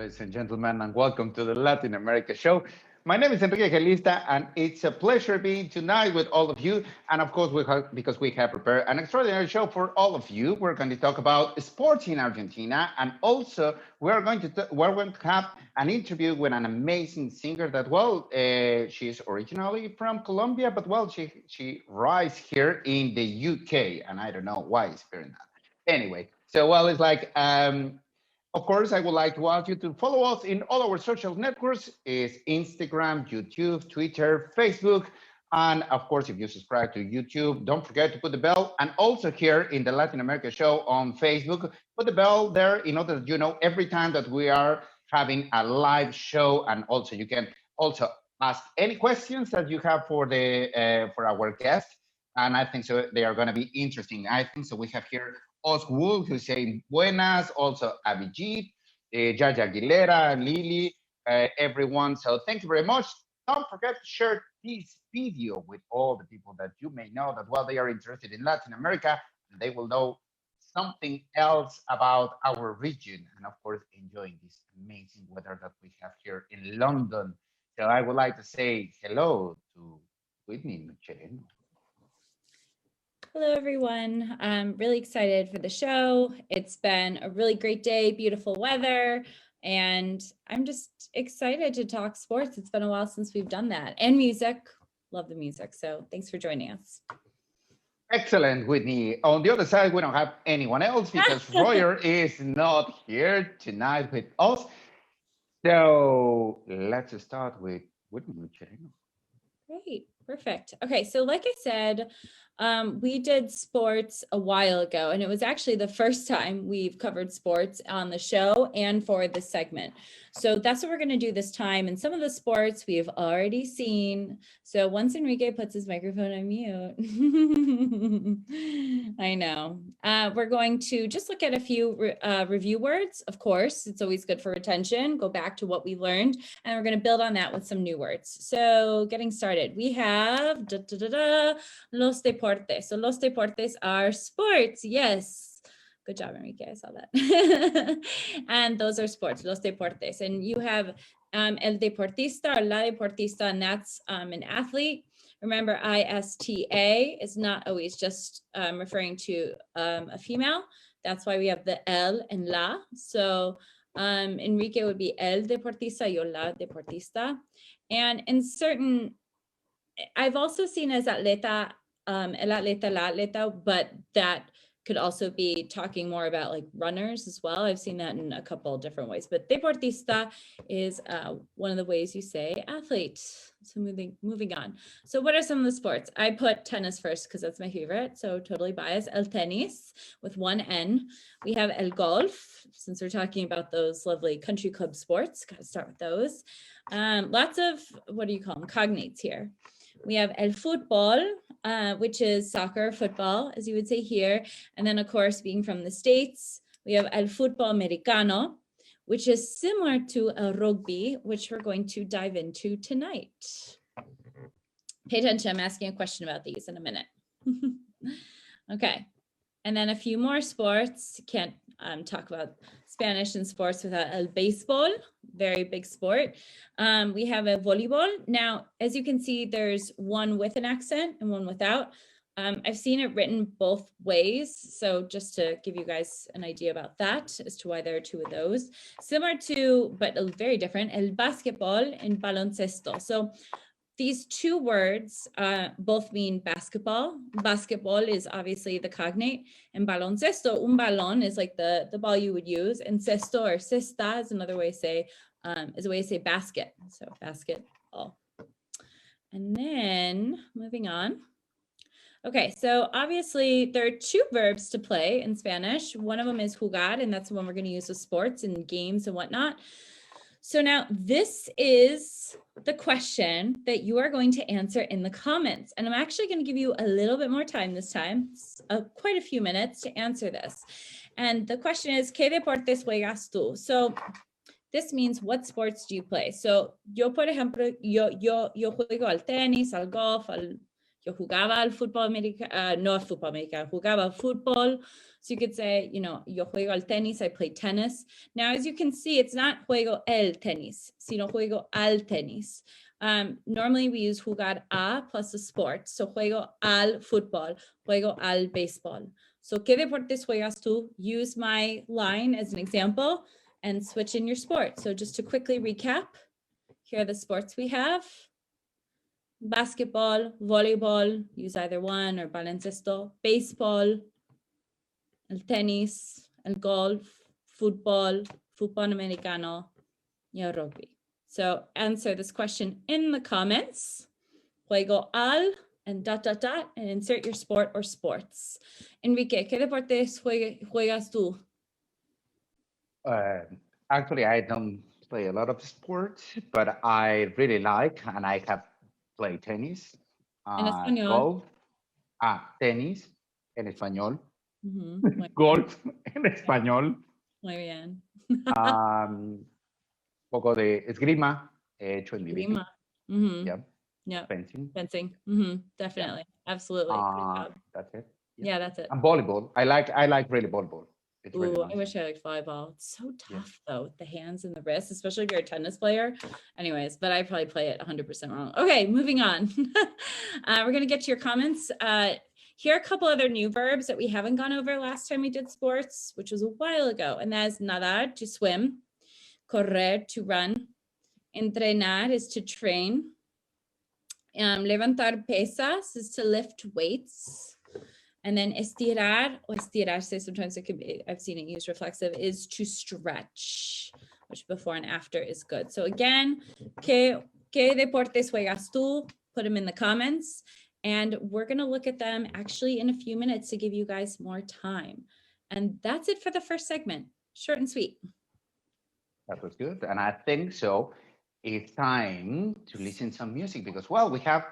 ladies and gentlemen, and welcome to the Latin America show. My name is Enrique Gelista, and it's a pleasure being tonight with all of you. And of course, because we have prepared an extraordinary show for all of you. We're going to talk about sports in Argentina, and also we're going to have an interview with an amazing singer that, well, she's originally from Colombia, but well, she rises here in the UK, and I don't know why it's here that. Anyway, so well, it's like of course, I would like to ask you to follow us in all our social networks, is Instagram, YouTube, Twitter, Facebook. And of course, if you subscribe to YouTube, don't forget to put the bell. And also here in the Latin America show on Facebook, put the bell there in order that you know every time that we are having a live show. And also you can also ask any questions that you have for our guests. And I think so they are going to be interesting. I think so we have here Oswald, who's saying buenas, also Abhijit, Jaja Aguilera, Lily, everyone. So thank you very much. Don't forget to share this video with all the people that you may know that, well, they are interested in Latin America and they will know something else about our region. And of course, enjoying this amazing weather that we have here in London. So I would like to say hello to Whitney Nuchereno. Hello, everyone. I'm really excited for the show. It's been a really great day, beautiful weather, and I'm just excited to talk sports. It's been a while since we've done that, and music. Love the music, so thanks for joining us. Excellent, Whitney. On the other side, we don't have anyone else because Royer is not here tonight with us. So let's start with Whitney. Great, perfect. Okay, so like I said, we did sports a while ago, and it was actually the first time we've covered sports on the show and for this segment. So that's what we're going to do this time. And some of the sports we've already seen. So once Enrique puts his microphone on mute, I know. We're going to just look at a few review words. Of course, it's always good for retention. Go back to what we learned, and we're going to build on that with some new words. So getting started, we have los deportes. So los deportes are sports. Yes. Good job, Enrique. I saw that. And those are sports, los deportes. And you have el deportista or la deportista, and that's an athlete. Remember, ISTA is not always just referring to a female. That's why we have the el and la. So Enrique would be el deportista, yo la deportista. And in certain, I've also seen as atleta, el atleta, la atleta, but that could also be talking more about like runners as well. I've seen that in a couple of different ways, but deportista is one of the ways you say athlete. So moving on. So what are some of the sports? I put tennis first because that's my favorite. So totally biased. El tenis with one N. We have el golf, since we're talking about those lovely country club sports. Got to start with those. Lots of, what do you call them? Cognates here. We have el fútbol, which is soccer, football, as you would say here. And then, of course, being from the States, we have el fútbol americano, which is similar to el rugby, which we're going to dive into tonight. Pay attention, I'm asking a question about these in a minute. Okay, and then a few more sports. Can't talk about Spanish and sports without el béisbol, very big sport. We have a volleyball. Now, as you can see, there's one with an accent and one without. I've seen it written both ways. So just to give you guys an idea about that as to why there are two of those. Similar to, but very different, el basketball and baloncesto. So these two words both mean basketball. Basketball is obviously the cognate, and baloncesto, un balón is like the ball you would use, and cesto or cesta is another way to say, basket. So basketball. And then moving on. Okay, so obviously there are two verbs to play in Spanish. One of them is jugar, and that's the one we're going to use with sports and games and whatnot. So now this is the question that you are going to answer in the comments. And I'm actually going to give you a little bit more time this time, quite a few minutes to answer this. And the question is, ¿Qué deportes juegas tú? So this means, what sports do you play? So yo, por ejemplo, yo juego al tenis, al golf, yo Yo jugaba al fútbol americano, no al fútbol americano, jugaba al fútbol. So you could say, you know, yo juego al tenis, I play tennis. Now, as you can see, it's not juego el tenis, sino juego al tenis. Normally we use jugar a plus a sport. So juego al fútbol, juego al béisbol. So, ¿qué deportes juegas tú? Use my line as an example and switch in your sport. So just to quickly recap, here are the sports we have. Basketball, volleyball, use either one, or baloncesto, baseball, el tenis, el golf, fútbol, fútbol americano, y el rugby. So answer this question in the comments. Juego al, and ... and insert your sport or sports. Enrique, ¿qué deportes juegas tú? Actually, I don't play a lot of sports, but I really like, and I have played tennis, En español. golf, tenis, en español, golf, en español, Muy bien. poco de esgrima, he hecho en mi vida. Esgrima. Yeah. Fencing. Fencing. Definitely. Absolutely. Good job. That's it. Yeah, that's it. And volleyball. I like really volleyball. It's really Ooh, nice. I wish I liked volleyball. It's so tough though, with the hands and the wrists, especially if you're a tennis player. Anyways, but I probably play it 100% wrong. Okay, moving on. We're gonna get to your comments. Here are a couple other new verbs that we haven't gone over last time we did sports, which was a while ago. And that is nadar, to swim, correr, to run, entrenar is to train, levantar pesas is to lift weights. And then estirar or estirarse, sometimes it could be, I've seen it used reflexive, is to stretch, which before and after is good. So again, ¿qué deportes juegas tú? Put them in the comments. And we're going to look at them actually in a few minutes to give you guys more time. And that's it for the first segment. Short and sweet. That was good. And I think so. It's time to listen to some music because, well, we have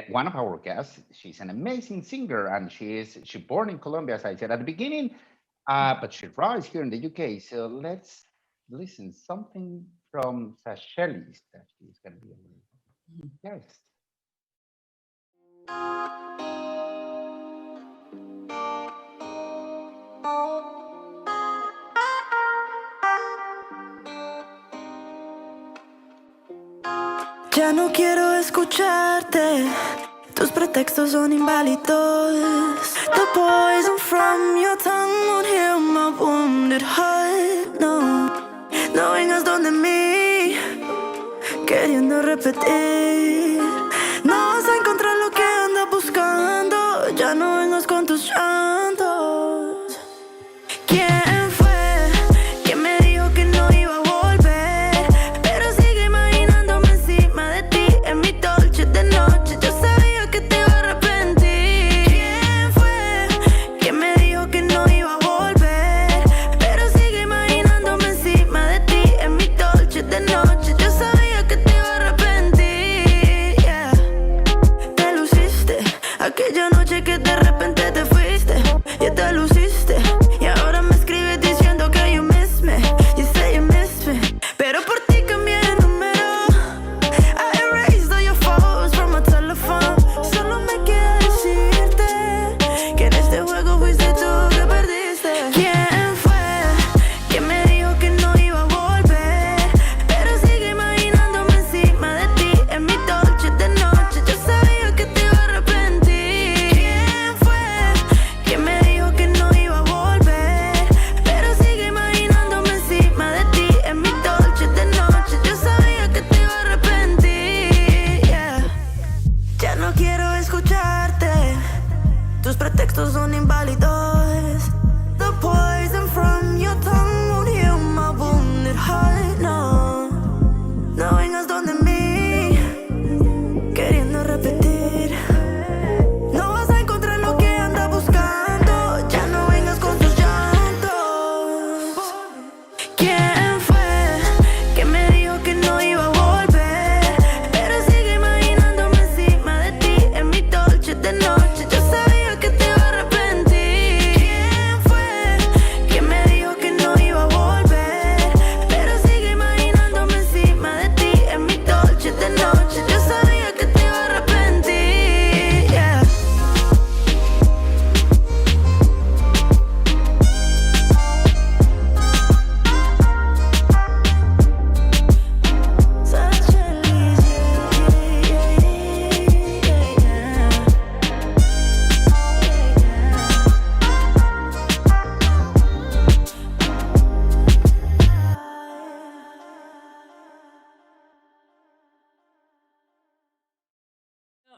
one of our guests. She's an amazing singer, and she's born in Colombia, as I said at the beginning, but she rides here in the UK. So let's listen something from Sachellys that she's going to be a guest. Ya no quiero escucharte, tus pretextos son inválidos. The poison from your tongue won't heal my wounded heart. No, no vengas donde mí, queriendo repetir. No vas a encontrar lo que andas buscando, ya no vengas con tus llantos. ¿Quién fue quien me dijo que no iba a volver? Pero sigue imaginándome encima de ti en mi dolce de noche. Yo sabía que te iba a arrepentir. ¿Quién fue quien me dijo que no iba a volver? Pero sigue imaginándome encima de ti en mi dolce de noche. Yo sabía que te iba a arrepentir. Yeah. Te luciste aquella noche que de repente te fuiste.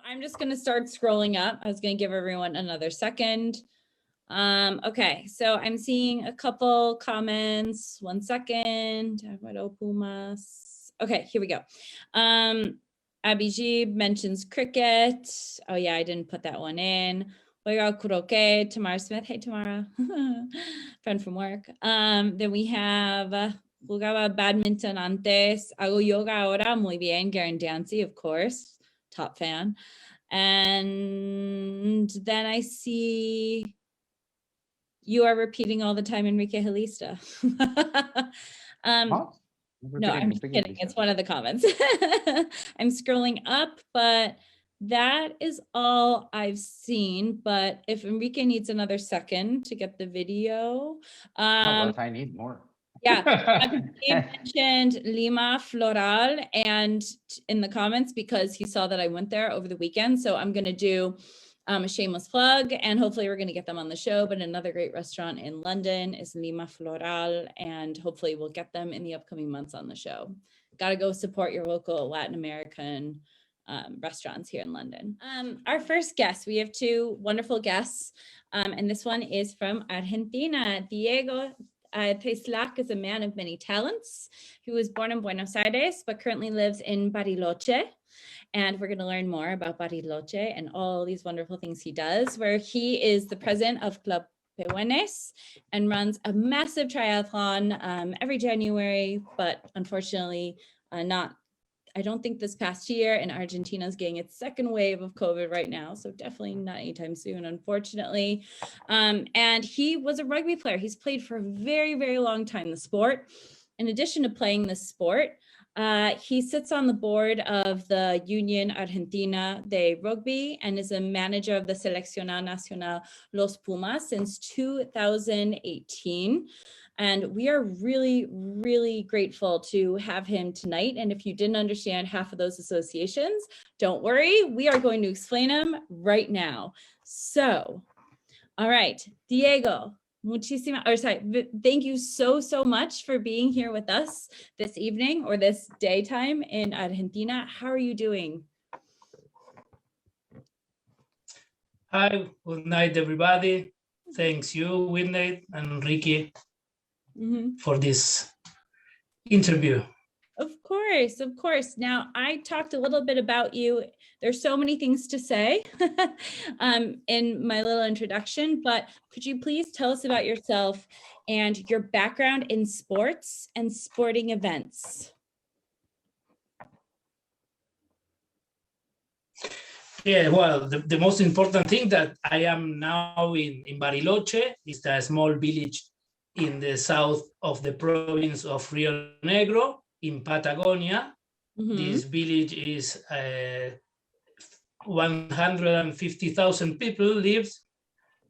I'm just going to start scrolling up. I was going to give everyone another second. Okay, so I'm seeing a couple comments. 1 second. Okay, here we go. Abhijit mentions cricket. Oh yeah, I didn't put that one in. Kuroke, Tamara Smith. Hey, Tamara. Friend from work. Then we have jugaba badminton antes. Hago yoga ahora. Muy bien. Garen Dancy, of course. Top fan. And then I see you are repeating all the time, Enrique Gelista. No, I'm just kidding. It's one of the comments. I'm scrolling up, but that is all I've seen. But if Enrique needs another second to get the video. I need more. Yeah, he mentioned Lima Floral and in the comments because he saw that I went there over the weekend. So I'm going to do a shameless plug and hopefully we're going to get them on the show. But another great restaurant in London is Lima Floral and hopefully we'll get them in the upcoming months on the show. Got to go support your local Latin American restaurants here in London. Our first guest, we have two wonderful guests and this one is from Argentina, Diego. TYSLAK is a man of many talents. He was born in Buenos Aires, but currently lives in Bariloche. And we're going to learn more about Bariloche and all these wonderful things he does, where he is the president of Club PEHUENES and runs a massive triathlon every January, but unfortunately I don't think this past year, and Argentina is getting its second wave of COVID right now. So definitely not anytime soon, unfortunately. And he was a rugby player. He's played for a very, very long time, the sport. In addition to playing this sport, he sits on the board of the Union Argentina de Rugby and is a manager of the Seleccionado Nacional Los Pumas since 2018. And we are really, really grateful to have him tonight. And if you didn't understand half of those associations, don't worry, we are going to explain them right now. So, all right, Diego, thank you so much for being here with us this evening or this daytime in Argentina. How are you doing? Hi, good night, everybody. Thanks you, Whitney and Enrique. For this interview. Of course. Now, I talked a little bit about you. There's so many things to say in my little introduction, but could you please tell us about yourself and your background in sports and sporting events? Yeah, well, the most important thing that I am now in Bariloche is a small village in the south of the province of Rio Negro in Patagonia. This village is 150,000 people lives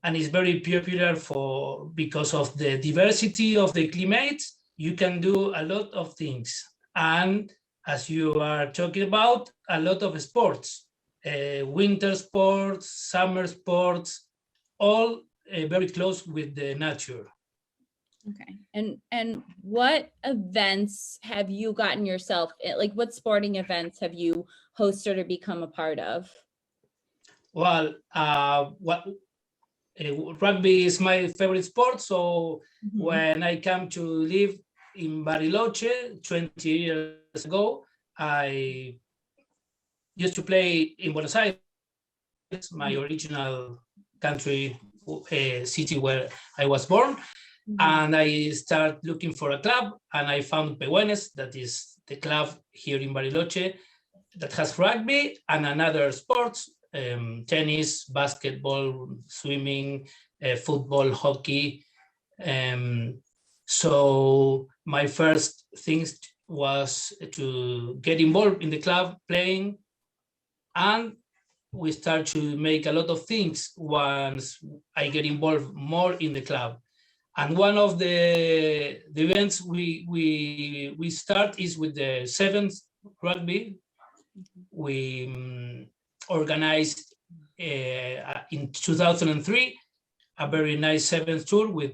and is very popular because of the diversity of the climate. You can do a lot of things. And as you are talking about, a lot of sports, winter sports, summer sports, all very close with the nature. Okay. And what events have you gotten yourself, like what sporting events have you hosted or become a part of? Well, rugby is my favorite sport. So when I came to live in Bariloche 20 years ago, I used to play in Buenos Aires, my original country, city where I was born. And I started looking for a club and I found PEHUENES, that is the club here in Bariloche that has rugby and another sports, tennis, basketball, swimming, football, hockey. So my first things was to get involved in the club playing, and we start to make a lot of things once I get involved more in the club. And one of the events we start is with the sevens rugby. We organized in 2003 a very nice sevens tour with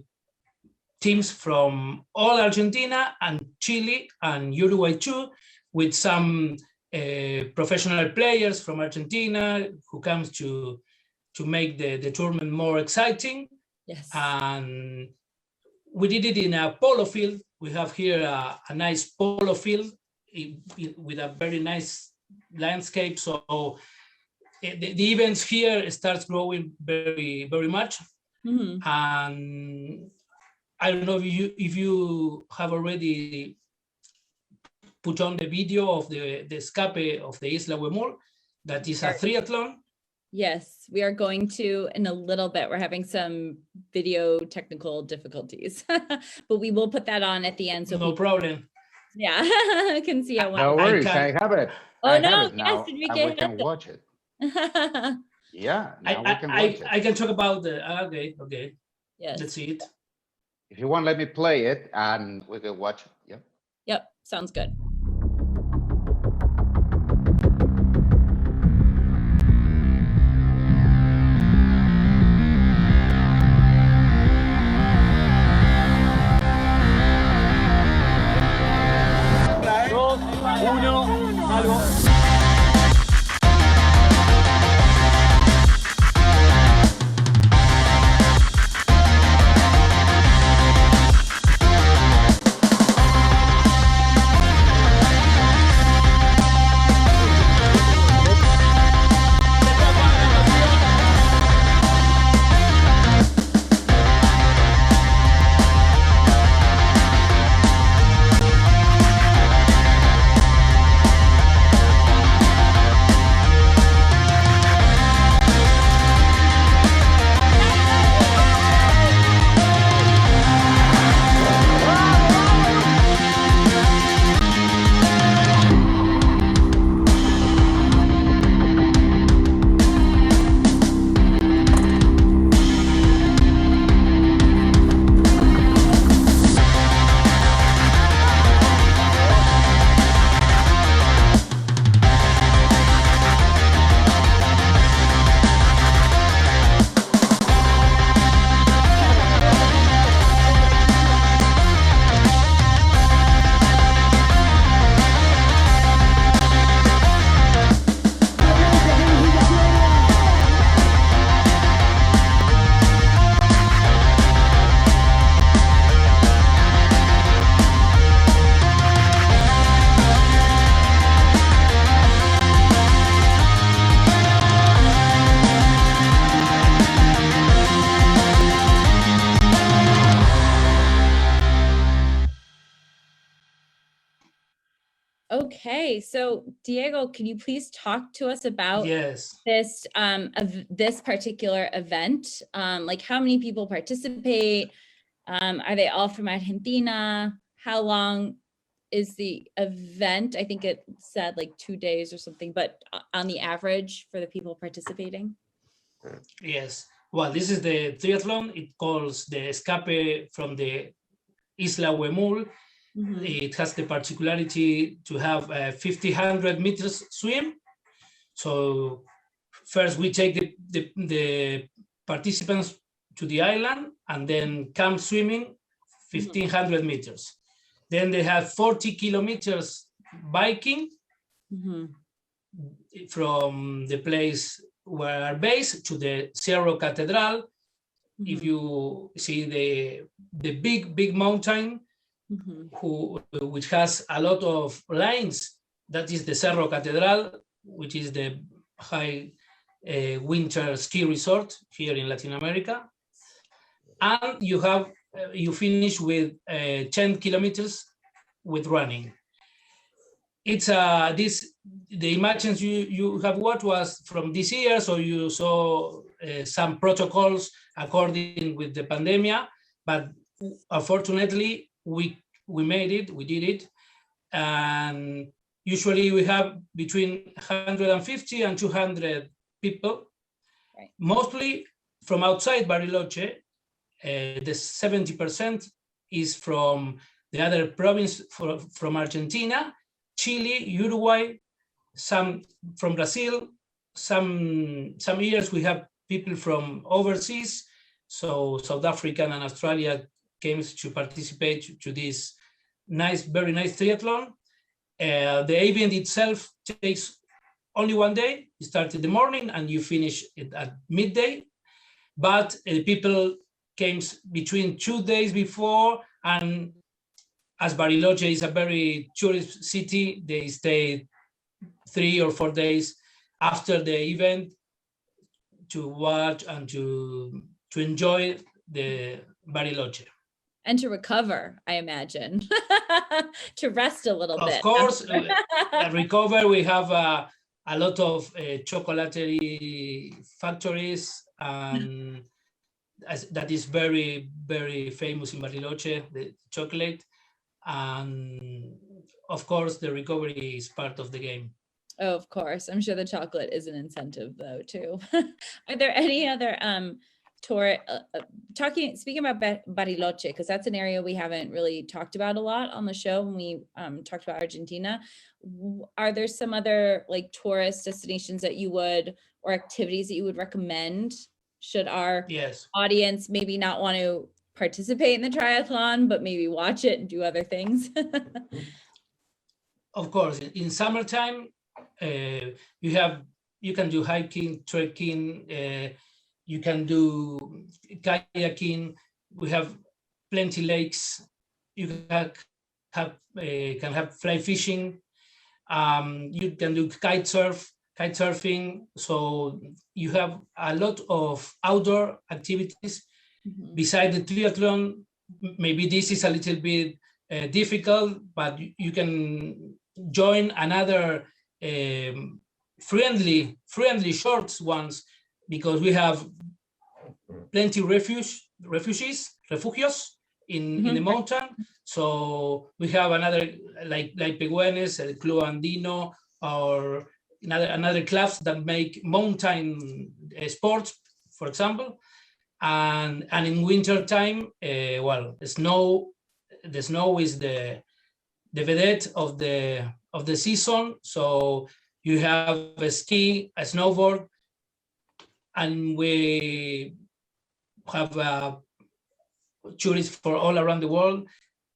teams from all Argentina and Chile and Uruguay too, with some professional players from Argentina who comes to make the tournament more exciting. Yes. And we did it in a polo field. We have here a nice polo field with a very nice landscape. So the events here starts growing very, very much. Mm-hmm. And I don't know if you have already put on the video of the escape of the Isla Huemul. That is a triathlon. Yes, we are going to in a little bit. We're having some video technical difficulties, but we will put that on at the end. So no problem. Yeah, can see how. No worries, I have it. Oh no, have it now, yes, and we can watch it. Yeah, now we can watch it. I can talk about the. Okay. Yes. Let's see it. If you want, let me play it, and we can watch it. Yep. Yep, sounds good. Okay, so Diego, can you please talk to us about this this particular event? Like how many people participate? Are they all from Argentina? How long is the event? I think it said like 2 days or something, but on the average for the people participating? Yes, well, this is the triathlon. It calls the escape from the Isla Huemul. Mm-hmm. It has the particularity to have a 1,500 meters swim. So first we take the participants to the island and then come swimming 1,500 meters. Then they have 40 kilometers biking from the place where are based to the Cerro Catedral. If you see the big mountain, which has a lot of lines, that is the Cerro Catedral, which is the high winter ski resort here in Latin America. And you finish with 10 kilometers with running. It's the images you have watched was from this year, so you saw some protocols according with the pandemic, but unfortunately we did it, and usually we have between 150 and 200 people, right. Mostly from outside Bariloche. The 70% is from the other province from Argentina, Chile, Uruguay, some from Brazil. Some years we have people from overseas, so South Africa and Australia came to participate to this very nice triathlon. The event itself takes only one day. You start in the morning and you finish it at midday. But people came between 2 days before, and as Bariloche is a very tourist city, they stayed 3 or 4 days after the event to watch and to enjoy the Bariloche. And to recover, I imagine, to rest a little bit. Of course, recover. We have a lot of chocolatery factories, and that is very, very famous in Bariloche, the chocolate. And of course, the recovery is part of the game. Oh, of course. I'm sure the chocolate is an incentive though, too. Are there any other speaking about Bariloche, because that's an area we haven't really talked about a lot on the show when we talked about Argentina. Are there some other like tourist destinations that you would, or activities that you would recommend, should our audience maybe not want to participate in the triathlon, but maybe watch it and do other things? Of course, in summertime, you can do hiking, trekking, you can do kayaking. We have plenty lakes. You can have fly fishing. You can do kitesurfing. So you have a lot of outdoor activities. Mm-hmm. Besides the triathlon, maybe this is a little bit difficult, but you can join another friendly short ones, because we have plenty refugios in the mountain. So we have another like PEHUENES, el Club Andino, or another clubs that make mountain sports, for example. And in winter time, well, the snow is the vedette of the season. So you have a ski, a snowboard, and we have tourists for all around the world.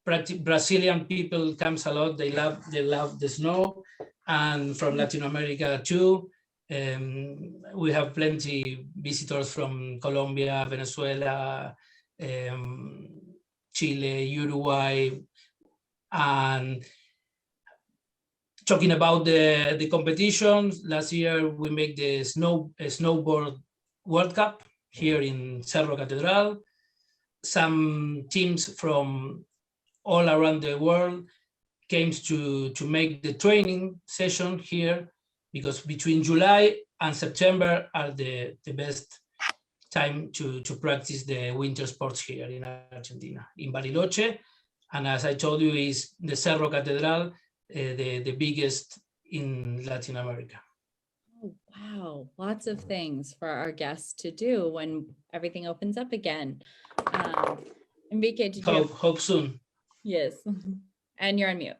Brazilian people comes a lot. They love the snow, and from Latin America too. We have plenty visitors from Colombia, Venezuela, Chile, Uruguay. And talking about the competitions, last year we made the snowboard World Cup here in Cerro Catedral. Some teams from all around the world came to make the training session here, because between July and September are the best time to practice the winter sports here in Argentina, in Bariloche. And as I told you, is the Cerro Catedral, the biggest in Latin America. Oh, wow, lots of things for our guests to do when everything opens up again. Enrique, did you hope soon? Yes, and you're on mute.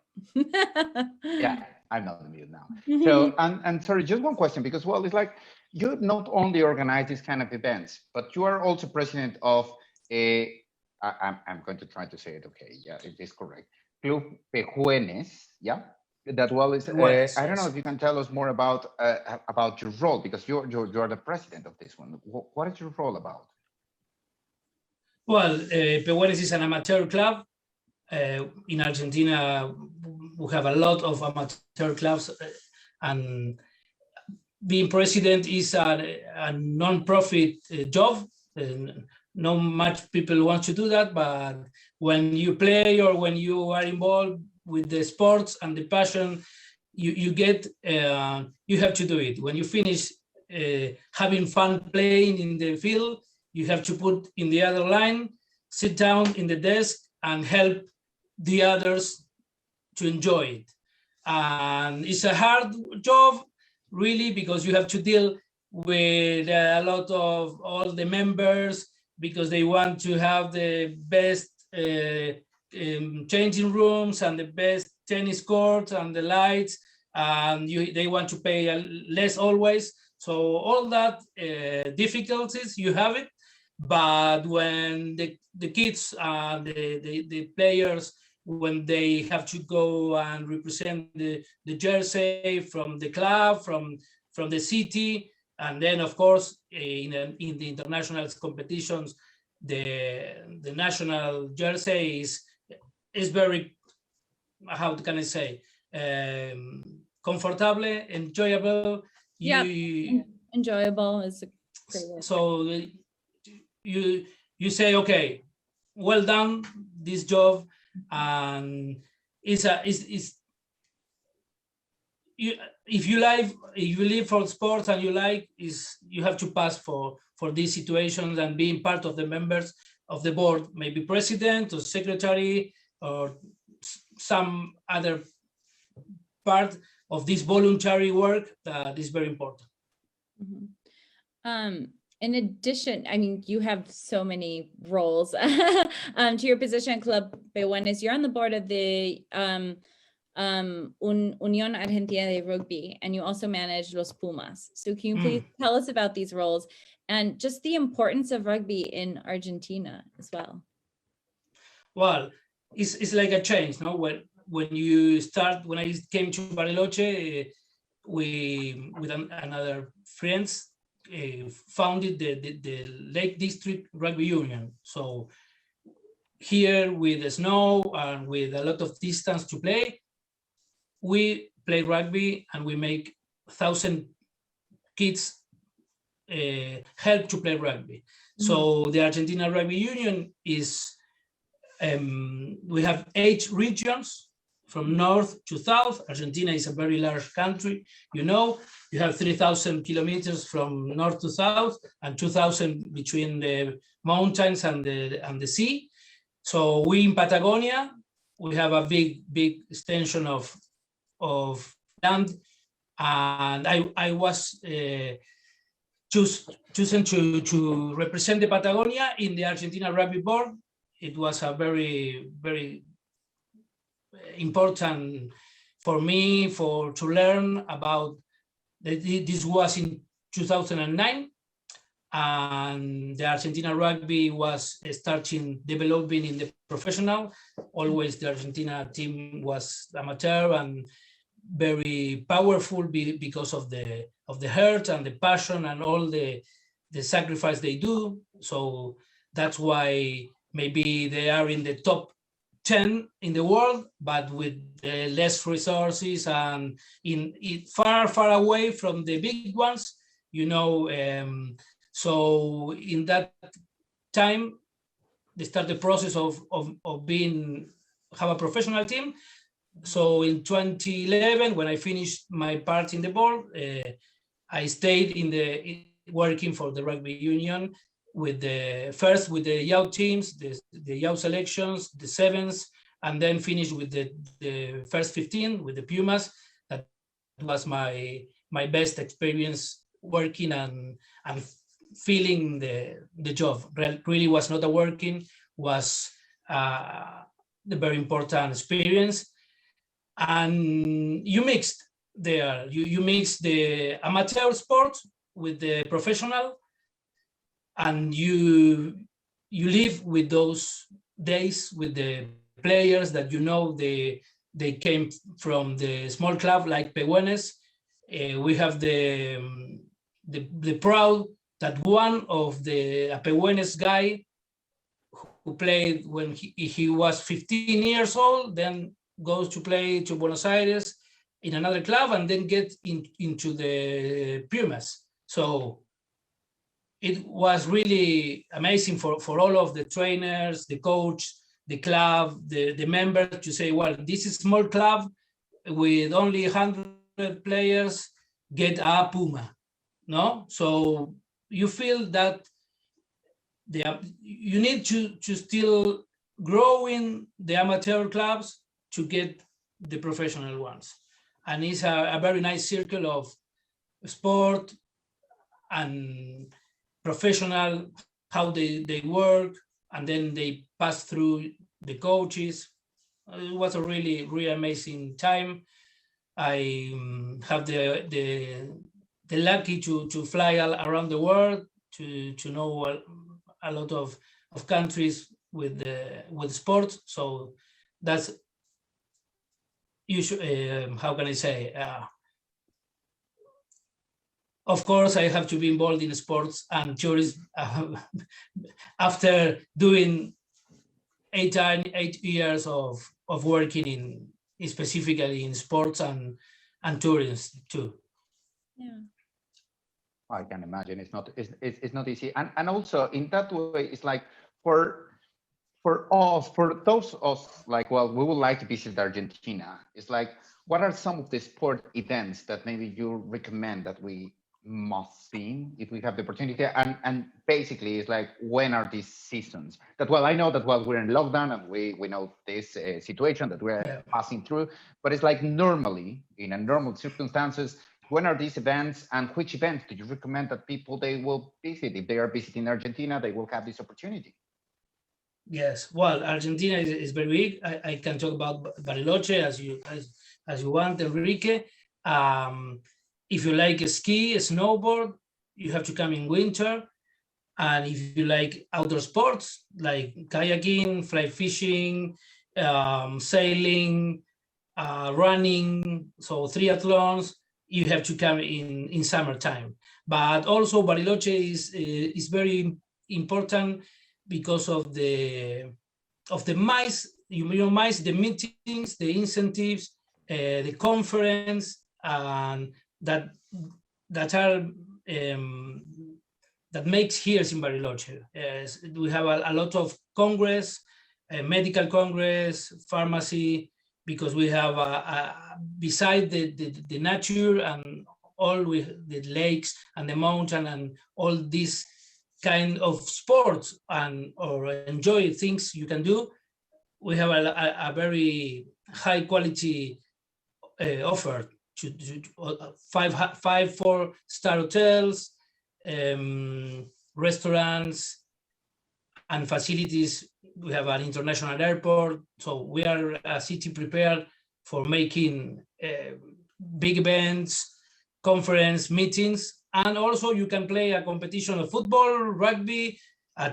Yeah, I'm not on mute now. So, and sorry, just one question, because, well, it's like you not only organize these kind of events, but you are also president of I'm going to try to say it. Okay, yeah, it is correct. Club PEHUENES, yeah. That well is. I don't know if you can tell us more about your role, because you're the president of this one. What is your role about? Well, PEHUENES is an amateur club. In Argentina, we have a lot of amateur clubs, and being president is a non-profit job. Not much people want to do that, but when you play or when you are involved with the sports and the passion, you get, you have to do it. When you finish having fun playing in the field, you have to put in the other line, sit down in the desk and help the others to enjoy it. And it's a hard job, really, because you have to deal with a lot of all the members, because they want to have the best changing rooms and the best tennis courts and the lights, and they want to pay less always. So all that difficulties, you have it. But when the kids, the players when they have to go and represent the jersey from the club, from the city. And then, of course, in the international competitions, the national jersey is very, how can I say, comfortable, enjoyable. Yeah, enjoyable is a great word. So you say, okay, well done, this job, and if you live for sports and you have to pass for these situations and being part of the members of the board, maybe president or secretary or some other part of this voluntary work that is very important. Mm-hmm. In addition, I mean, you have so many roles to your position at Club PEHUENES. You're on the board of the Unión Argentina de Rugby, and you also manage Los Pumas. So can you please tell us about these roles and just the importance of rugby in Argentina as well? Well, it's like a change, no? When I came to Bariloche, we with another friends founded the Lake District Rugby Union. So here with the snow and with a lot of distance to play, we play rugby and we make 1,000 kids help to play rugby. So the Argentina Rugby Union is, we have 8 regions from north to south. Argentina is a very large country. You have 3,000 kilometers from north to south and 2,000 between the mountains and the sea. So we in Patagonia, we have a big extension of land, and I was chosen to represent the Patagonia in the Argentina Rugby Board. It was a very important for me to learn about. This was in 2009, and the Argentina Rugby was developing in the professional. Always the Argentina team was amateur and very powerful because of the heart and the passion and all the sacrifice they do. So that's why maybe they are in the top 10 in the world, but with less resources and far away from the big ones, so in that time, they start the process of have a professional team. So in 2011, when I finished my part in the board, I stayed working for the rugby union with the youth teams, the youth selections, the sevens, and then finished with the first 15 with the Pumas. That was my best experience working and feeling the job. Really was not a working, was the very important experience. And you mixed there, you mix the amateur sport with the professional, and you live with those days with the players that they came from the small club like PEHUENES. We have the proud that one of the PEHUENES guy who played when he was 15 years old, then goes to play to Buenos Aires in another club and then get into the Pumas. So it was really amazing for all of the trainers, the coach, the club, the members to say, well, this is a small club with only 100 players, get a Puma, no? So you feel that you need to still grow in the amateur clubs to get the professional ones. And it's a very nice circle of sport and professional, how they work, and then they pass through the coaches. It was a really amazing time. I have the lucky to fly all around the world, to know a lot of countries with sports. So that's usually, how can I say, of course, I have to be involved in sports and tourism after doing 8 years of working in specifically in sports and tourism too. Yeah. I can imagine it's not easy, and also in that way, it's like for those of us, like, well, we would like to visit Argentina. It's like, what are some of the sport events that maybe you recommend that we must see if we have the opportunity? And basically, it's like, when are these seasons? That, well, I know that, well, we're in lockdown and we know this situation that we're passing through, but it's like, normally in a normal circumstances, when are these events, and which events do you recommend that people they will visit? If they are visiting Argentina, they will have this opportunity. Yes, well, Argentina is very big. I can talk about Bariloche as you want, Enrique. If you like ski, snowboard, you have to come in winter. And if you like outdoor sports like kayaking, fly fishing, sailing, running, so triathlons, you have to come in summertime. But also Bariloche is very important because of the MICE, MICE, the meetings, the incentives, the conference, and that are that makes here in Bariloche. We have a lot of congress, medical congress, pharmacy, because we have beside the nature and all with the lakes and the mountain and all these kind of sports and or enjoy things you can do. We have a very high quality offer to 4-star hotels, restaurants and facilities. We have an international airport, so we are a city prepared for making big events, conference, meetings, and also you can play a competition of football, rugby,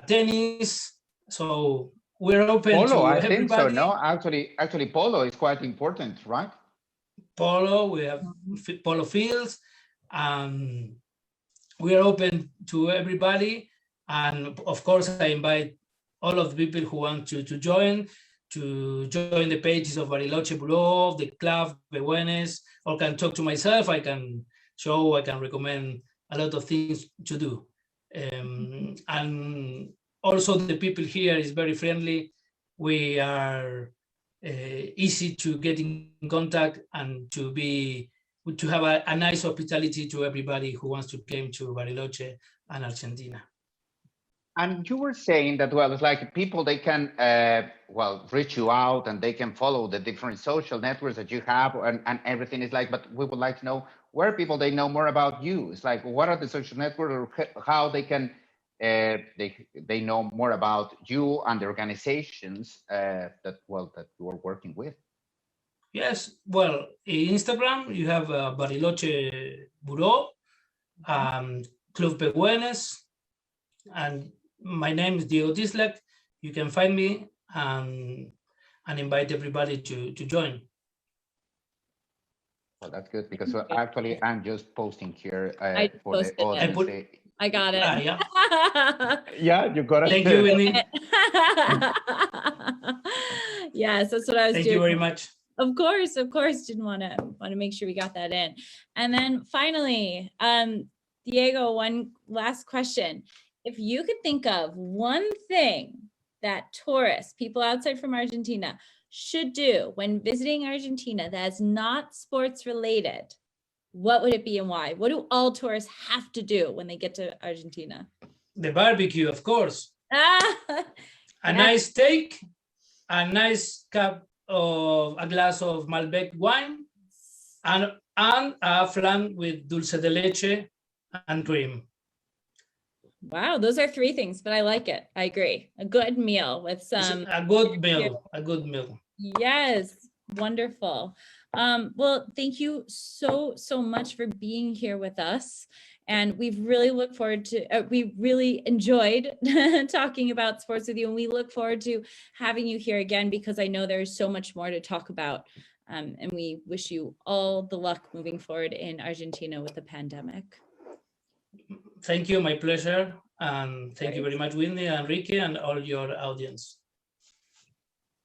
tennis. So we're open polo, to I everybody. think so. No, actually, polo is quite important, right? Polo, we have polo fields, we are open to everybody. And of course, I invite all of the people who want to join the pages of Bariloche Bureau, the club, PEHUENES, or can talk to myself. I can show, I can recommend a lot of things to do. And also the people here is very friendly. We are easy to get in contact and to have a nice hospitality to everybody who wants to come to Bariloche and Argentina. And you were saying that, well, it's like people, they can, well, reach you out and they can follow the different social networks that you have and everything is like, but we would like to know where people, they know more about you. It's like, what are the social networks or how they can, they know more about you and the organizations that you are working with? Yes, well, in Instagram, you have Bariloche Bureau, Club PEHUENES, and my name is TYSLAK. You can find me and invite everybody to join. Well, that's good because actually I'm just posting here for the audience. I got it. Yeah. Yeah, you got it. Thank you, Whitney. Yes, that's what I was doing. Thank you very much. Of course. Didn't want to make sure we got that in. And then finally, Diego, one last question. If you could think of one thing that tourists, people outside from Argentina, should do when visiting Argentina that is not sports related, what would it be and why? What do all tourists have to do when they get to Argentina? The barbecue, of course. A nice steak, a nice cup of a glass of Malbec wine, and a flan with dulce de leche and cream. Wow, those are 3 things, but I like it. I agree. A good meal with some. A good meal. Yes, wonderful. Well, thank you so much for being here with us. And we've really looked forward to, we really enjoyed talking about sports with you. And we look forward to having you here again, because I know there's so much more to talk about. And we wish you all the luck moving forward in Argentina with the pandemic. Thank you, my pleasure. And thank you very much, Whitney, Enrique, and all your audience.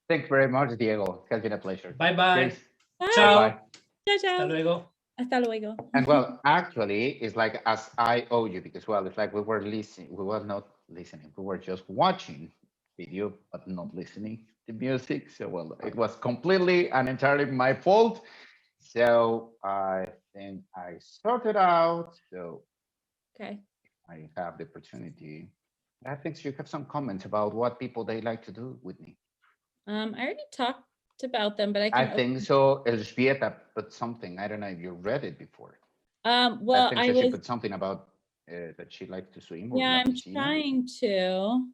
Thanks very much, Diego. It has been a pleasure. Bye-bye. Bye. Ciao. Ciao, ciao. Hasta luego. Hasta luego. And well, actually, it's like as I owe you, because well, it's like we were listening, we were not listening, we were just watching video, but not listening to music. So well, it was completely and entirely my fault. So I think I sorted out. So Okay. I have the opportunity. I think you have some comments about what people they like to do with me. I already talked about them, but I can. I think so. Elżbieta put something. I don't know if you read it before. Well, I think so she put something about that she likes to swim. Yeah, I'm trying to,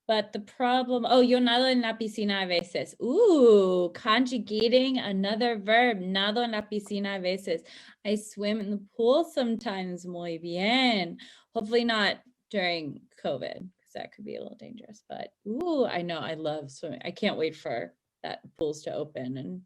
but the problem. Oh, yo nado en la piscina a veces. Ooh, conjugating another verb. Nado en la piscina a veces. I swim in the pool sometimes. Muy bien. Hopefully not during COVID, because that could be a little dangerous. But ooh, I know I love swimming. I can't wait for that pools to open and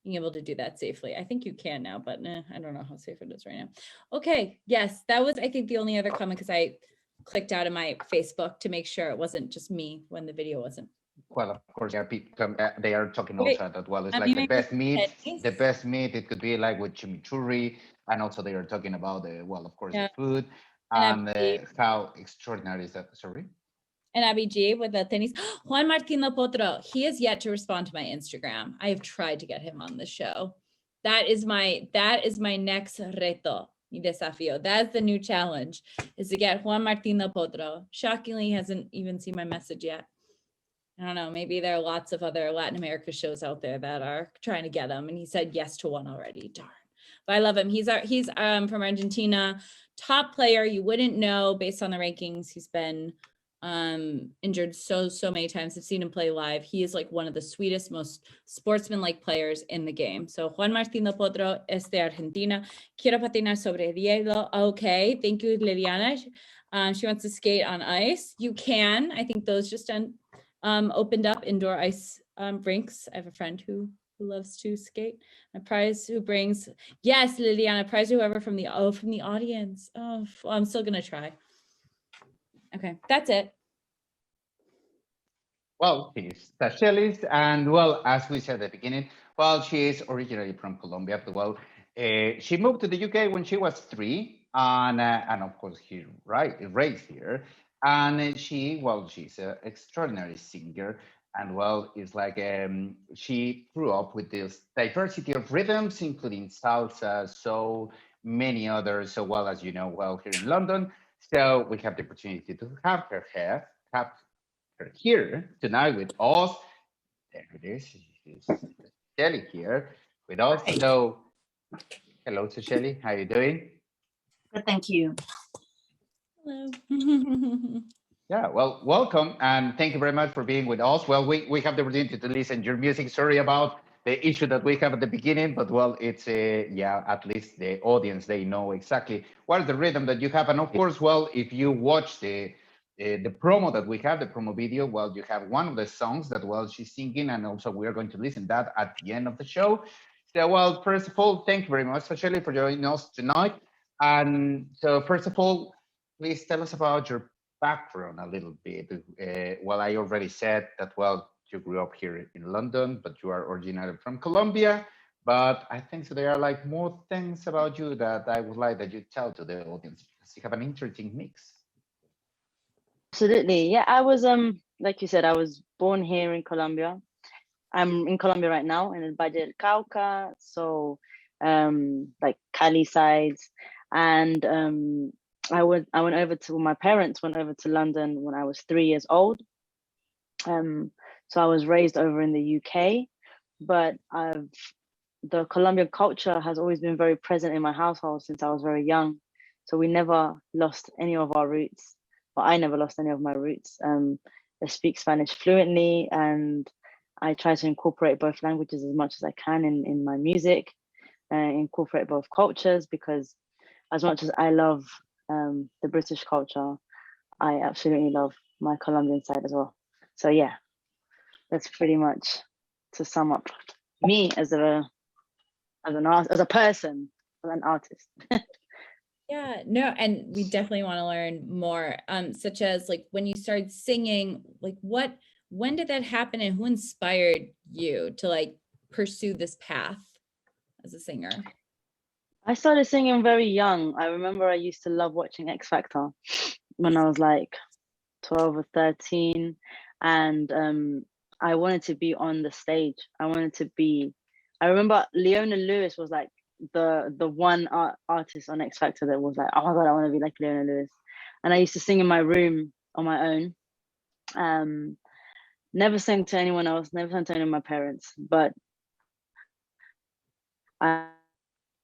being able to do that safely. I think you can now, but I don't know how safe it is right now. Okay, yes, that was, I think, the only other comment, because I clicked out of my Facebook to make sure it wasn't just me when the video wasn't. Well, of course, they are talking also that, well, it's like the best meat. The best meat, it could be like with chimichurri. And also they are talking about the, well, of course, the food and how extraordinary is that, sorry? And Abby G with the tennis. Juan Martín Potro, he has yet to respond to my Instagram. I have tried to get him on the show. That is my next reto, mi desafío. That's the new challenge, is to get Juan Martín Potro. Shockingly, he hasn't even seen my message yet. I don't know, maybe there are lots of other Latin America shows out there that are trying to get him, and he said yes to one already. Darn. But I love him. He's from Argentina, top player. You wouldn't know based on the rankings. He's been injured so many times. I've seen him play live. He is like one of the sweetest, most sportsman-like players in the game. So Juan Martín Potro es de Argentina. Quiero patinar sobre hielo. Okay, thank you, Liliana. She wants to skate on ice. You can. I think those just opened up indoor ice rinks. I have a friend who loves to skate. A prize who brings, yes, Liliana, prize whoever from the audience. Oh, well, I'm still gonna try. Okay, that's it. Well, she's Sachellys, and well, as we said at the beginning, well, she is originally from Colombia, but well, she moved to the UK when she was 3, and of course, raised here, and she's an extraordinary singer, and well, it's like she grew up with this diversity of rhythms, including salsa, soul, many others, so well as you know, well, here in London. So we have the opportunity to have her here tonight with us. There it is. She's Sachellys here with us. Right. So, hello, Sachellys. How are you doing? Good, thank you. Hello. Yeah, well, welcome, and thank you very much for being with us. Well, we have the opportunity to listen to your music. Sorry about the issue that we have at the beginning, but well, it's at least the audience, they know exactly what is the rhythm that you have. And of course, well, if you watch the promo that we have, the promo video, well, you have one of the songs that, well, she's singing, and also we are going to listen to that at the end of the show. So, well, first of all, thank you very much, Sachellys, for joining us tonight. And so, first of all, please tell us about your background a little bit. Well, I already said that, well, you grew up here in London, but you are originally from Colombia. But I think so there are like more things about you that I would like that you tell to the audience, because you have an interesting mix. Absolutely. Yeah, I was, like you said, I was born here in Colombia. I'm in Colombia right now in El Valle del Cauca, so like Cali sides. And my parents went over to London when I was 3 years old. So I was raised over in the UK, but the Colombian culture has always been very present in my household since I was very young. So we never lost any of our roots, but I never lost any of my roots. I speak Spanish fluently, and I try to incorporate both languages as much as I can in my music, incorporate both cultures, because as much as I love the British culture, I absolutely love my Colombian side as well. So yeah, that's pretty much to sum up me as an person, as an artist. Yeah, no, and we definitely want to learn more, such as like when you started singing, like when did that happen and who inspired you to like pursue this path as a singer? I started singing very young. I remember I used to love watching X Factor when I was like 12 or 13, and I wanted to be on the stage. I remember Leona Lewis was like the one artist on X Factor that was like, oh my god, I want to be like Leona Lewis. And I used to sing in my room on my own. Never sang to anyone else, never sang to any of my parents, but I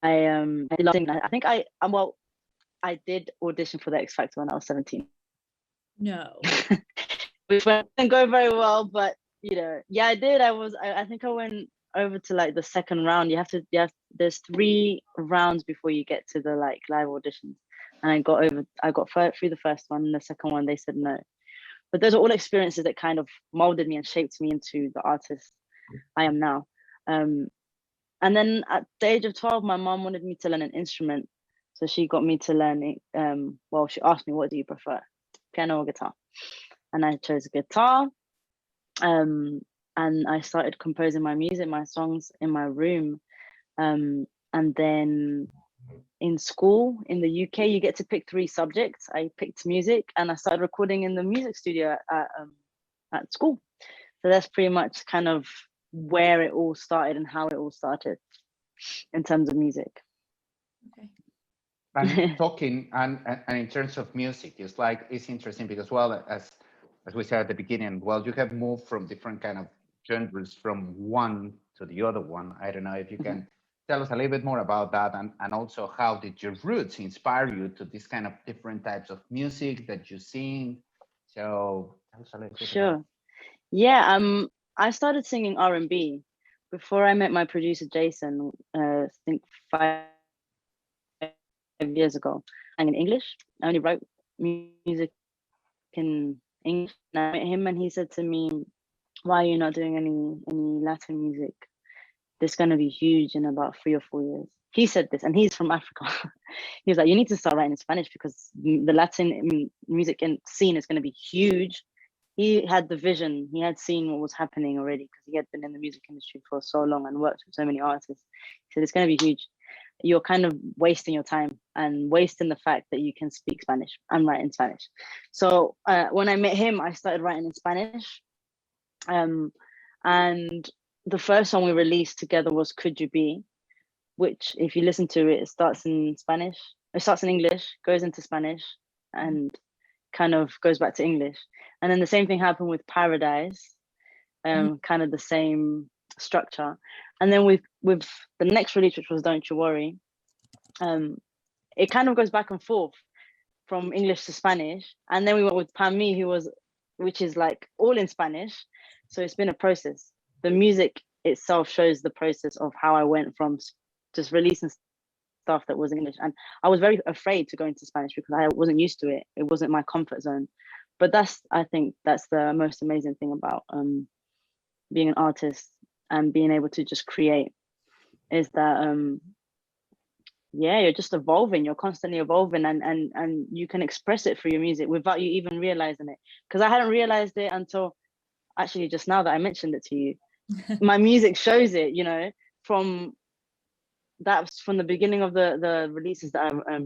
love singing. I think I did audition for the X Factor when I was 17. No. Which didn't go very well, but yeah, I did. I think I went over to like the second round. There's 3 rounds before you get to the like live auditions, and I got through the first one, and the second one they said no. But those are all experiences that kind of molded me and shaped me into the artist I am now. And then at the age of 12, my mom wanted me to learn an instrument, so she got me to learn it. She asked me, what do you prefer, piano or guitar? And I chose guitar. And I started composing my music, my songs in my room. And then in school in the UK, you get to pick 3 subjects. I picked music, and I started recording in the music studio at school. So that's pretty much kind of where it all started and how it all started in terms of music. Okay. And talking and in terms of music, it's interesting because, well, as we said at the beginning, well, you have moved from different kind of genres from one to the other one. I don't know if you can tell us a little bit more about that, and also how did your roots inspire you to this kind of different types of music that you sing? So tell us a little bit. Sure. Yeah, I started singing R&B before I met my producer Jason. I think 5 years ago. And in English, I only wrote music in English. And I met him, and he said to me, "Why are you not doing any Latin music? This is going to be huge in about 3 or 4 years." He said this, and he's from Africa. He was like, "You need to start writing in Spanish because the Latin music scene is going to be huge." He had the vision. He had seen what was happening already because he had been in the music industry for so long and worked with so many artists. He said, "It's going to be huge. You're kind of wasting your time and wasting the fact that you can speak Spanish and write in Spanish." So when I met him, I started writing in Spanish. And the first song we released together was Could You Be, which if you listen to it, it starts in Spanish. It starts in English, goes into Spanish, and kind of goes back to English. And then the same thing happened with Paradise, kind of the same structure. And then with the next release, which was Don't You Worry, it kind of goes back and forth from English to Spanish. And then we went with Pa' Mi, which is like all in Spanish. So it's been a process. The music itself shows the process of how I went from just releasing stuff that was in English. And I was very afraid to go into Spanish because I wasn't used to it. It wasn't my comfort zone. But I think that's the most amazing thing about being an artist and being able to just create, is that you're just evolving. You're constantly evolving, and you can express it through your music without you even realizing it. Because I hadn't realized it until actually just now that I mentioned it to you. My music shows it, from the beginning of the releases that I've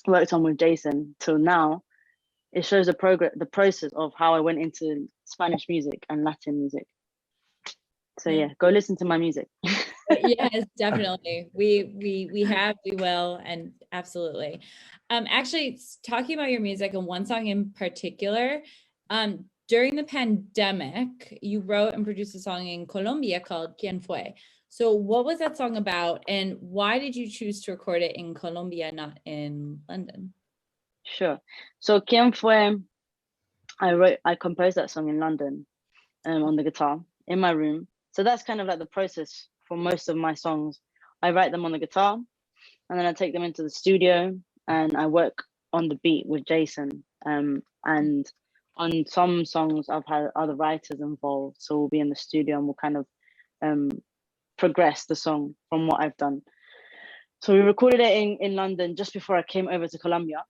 worked on with Jason till now. It shows the process of how I went into Spanish music and Latin music. So yeah, go listen to my music. Yes, definitely. We will, and absolutely. Actually, talking about your music and one song in particular, during the pandemic, you wrote and produced a song in Colombia called Quien Fue. So what was that song about, and why did you choose to record it in Colombia, not in London? Sure. So Quien Fue, I composed that song in London, on the guitar in my room. So that's kind of like the process for most of my songs. I write them on the guitar, and then I take them into the studio and I work on the beat with Jason. And on some songs, I've had other writers involved, so we'll be in the studio and we'll kind of progress the song from what I've done. So we recorded it in London just before I came over to Colombia.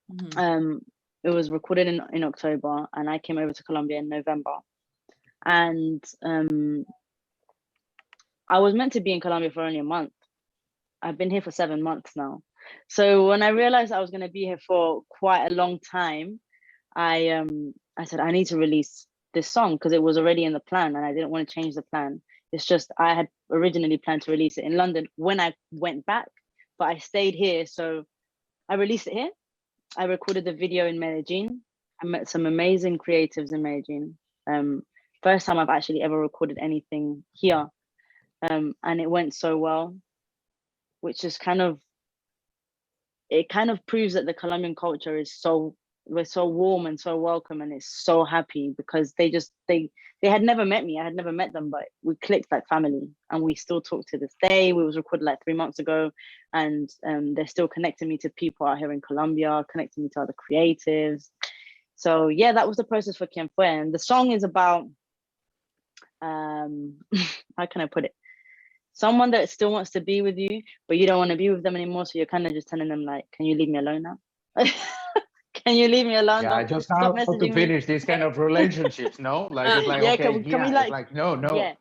It was recorded in October, and I came over to Colombia in November. And I was meant to be in Colombia for only a month. I've been here for 7 months now. So when I realized I was going to be here for quite a long time, I said, I need to release this song because it was already in the plan and I didn't want to change the plan. It's just I had originally planned to release it in London when I went back, but I stayed here. So I released it here. I recorded the video in Medellin. I met some amazing creatives in Medellin. First time I've actually ever recorded anything here. And it went so well, which is kind of proves that the Colombian culture is we're so warm and so welcome, and it's so happy because they had never met me. I had never met them, but we clicked like family, and we still talk to this day. We was recorded like 3 months ago, and they're still connecting me to people out here in Colombia, connecting me to other creatives. So yeah, that was the process for Quien Fue. And the song is about how can I put it? Someone that still wants to be with you, but you don't want to be with them anymore. So you're kind of just telling them like, can you leave me alone now? Can you leave me alone? Yeah, I just how to finish these kind of relationships, no? Like it's like, yeah, okay, can we it's like no. Yeah.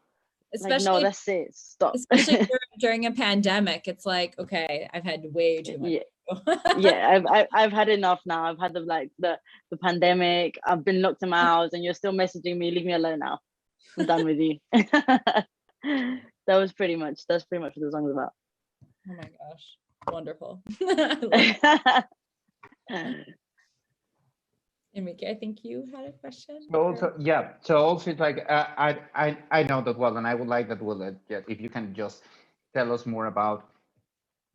Especially, like, no, that's it. Stop. Especially during a pandemic, it's like, okay, I've had way too much. Yeah, I've had enough now. I've had the pandemic. I've been locked in my house, and you're still messaging me. Leave me alone now. I'm done with you. That's pretty much what the song's about. Oh my gosh, wonderful. Enrique, I think you had a question. So also, yeah. So also, it's like I know that well, and I would like that well, if you can just tell us more about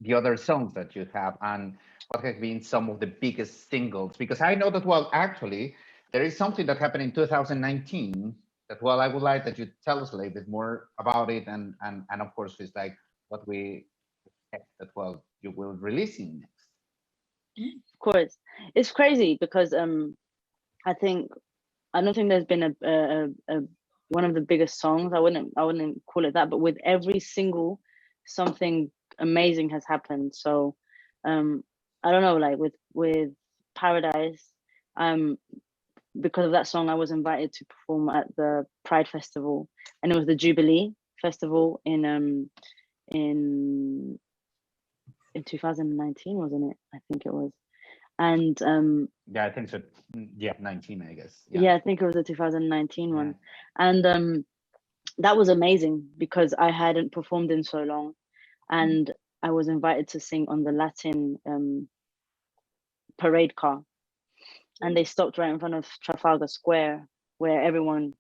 the other songs that you have and what have been some of the biggest singles, because I know that well, actually, there is something that happened in 2019 that well, I would like that you tell us a little bit more about it, and of course, it's like what we expect that well you will releasing next. Of course, it's crazy because I don't think there's been a one of the biggest songs. I wouldn't call it that, but with every single something amazing has happened. So I don't know, like with Paradise, because of that song, I was invited to perform at the Pride Festival, and it was the Jubilee Festival in 2019, wasn't it? I think it was. And yeah, I think so. Yeah, 19, I guess. Yeah, I think it was the 2019 one. And that was amazing because I hadn't performed in so long, and I was invited to sing on the Latin parade car, and they stopped right in front of Trafalgar Square where everyone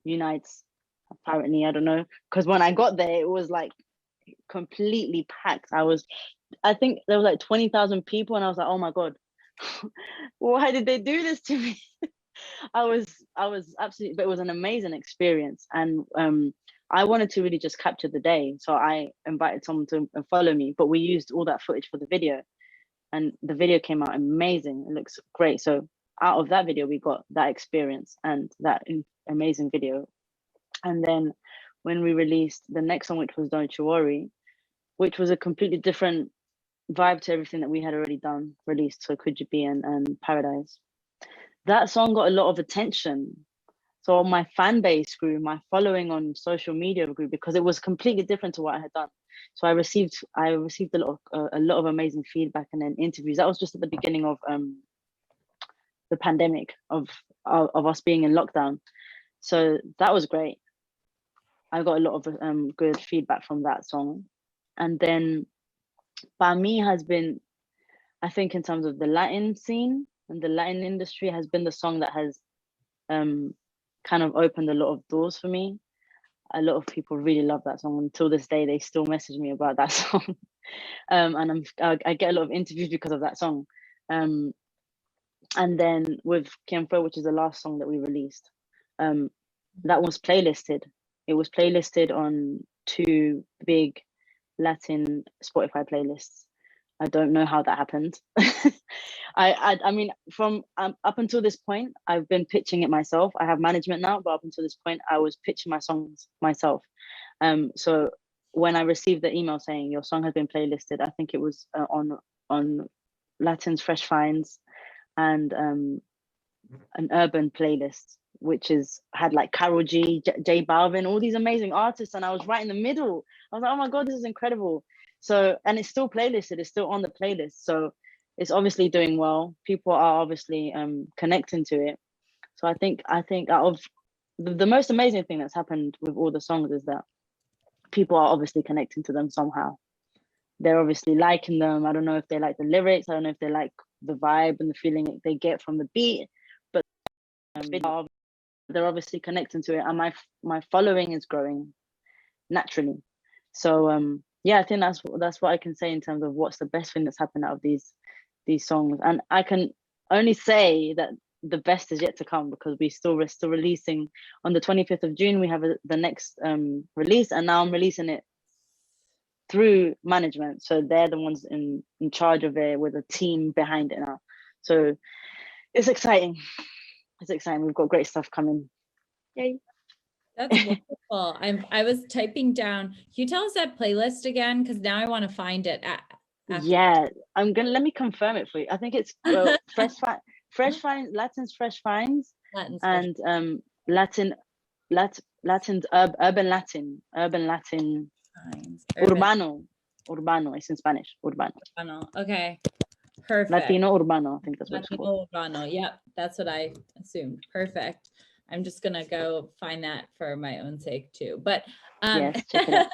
unites, apparently. I don't know, because when I got there it was like completely packed. I think there was like 20,000 people, and I was like, oh my god, why did they do this to me? I was absolutely, but it was an amazing experience, and I wanted to really just capture the day, so I invited someone to follow me, but we used all that footage for the video, and the video came out amazing. It looks great. So out of that video we got that experience and that amazing video. And then when we released the next song, which was Don't You Worry, which was a completely different vibe to everything that we had already released, so Could You Be and Paradise, that song got a lot of attention. So my fan base grew, my following on social media grew, because it was completely different to what I had done. So I received a lot of amazing feedback, and then interviews. That was just at the beginning of the pandemic, of us being in lockdown. So that was great. I got a lot of good feedback from that song. And then Bami has been, I think, in terms of the Latin scene and the Latin industry, has been the song that has kind of opened a lot of doors for me. A lot of people really love that song. Until this day, they still message me about that song. And I get a lot of interviews because of that song. And then with Quien Fue, which is the last song that we released, that was playlisted. It was playlisted on 2 big Latin Spotify playlists. I don't know how that happened. I mean, from up until this point, I've been pitching it myself. I have management now, but up until this point, I was pitching my songs myself. So when I received the email saying your song has been playlisted, I think it was on Latin's Fresh Finds and an urban playlist, which had like Karol G, J Balvin, all these amazing artists, and I was right in the middle. I was like, oh my god, this is incredible. So, and it's still playlisted, it's still on the playlist, so it's obviously doing well. People are obviously connecting to it. So I think out of the most amazing thing that's happened with all the songs is that people are obviously connecting to them somehow. They're obviously liking them. I don't know if they like the lyrics, I don't know if they like the vibe and the feeling they get from the beat, but they're obviously connecting to it, and my following is growing naturally. So yeah, I think that's what I can say in terms of what's the best thing that's happened out of these songs. And I can only say that the best is yet to come, because we're still releasing on the 25th of June. We have the next release, and now I'm releasing it through management, so they're the ones in charge of it, with a team behind it now. So it's exciting. We've got great stuff coming. Yay. That's wonderful. I was typing down. Can you tell us that playlist again? Because now I want to find it. Yeah, let me confirm it for you. I think it's Fresh Finds, Latin's Fresh Finds, and Latin's urban Latin, Urbano. It's in Spanish. Urbano. Okay. Perfect. Latino Urbano, I think that's what it's called. Latino Urbano. Yep, that's what I assumed. Perfect. I'm just gonna go find that for my own sake too. But yes, check it out.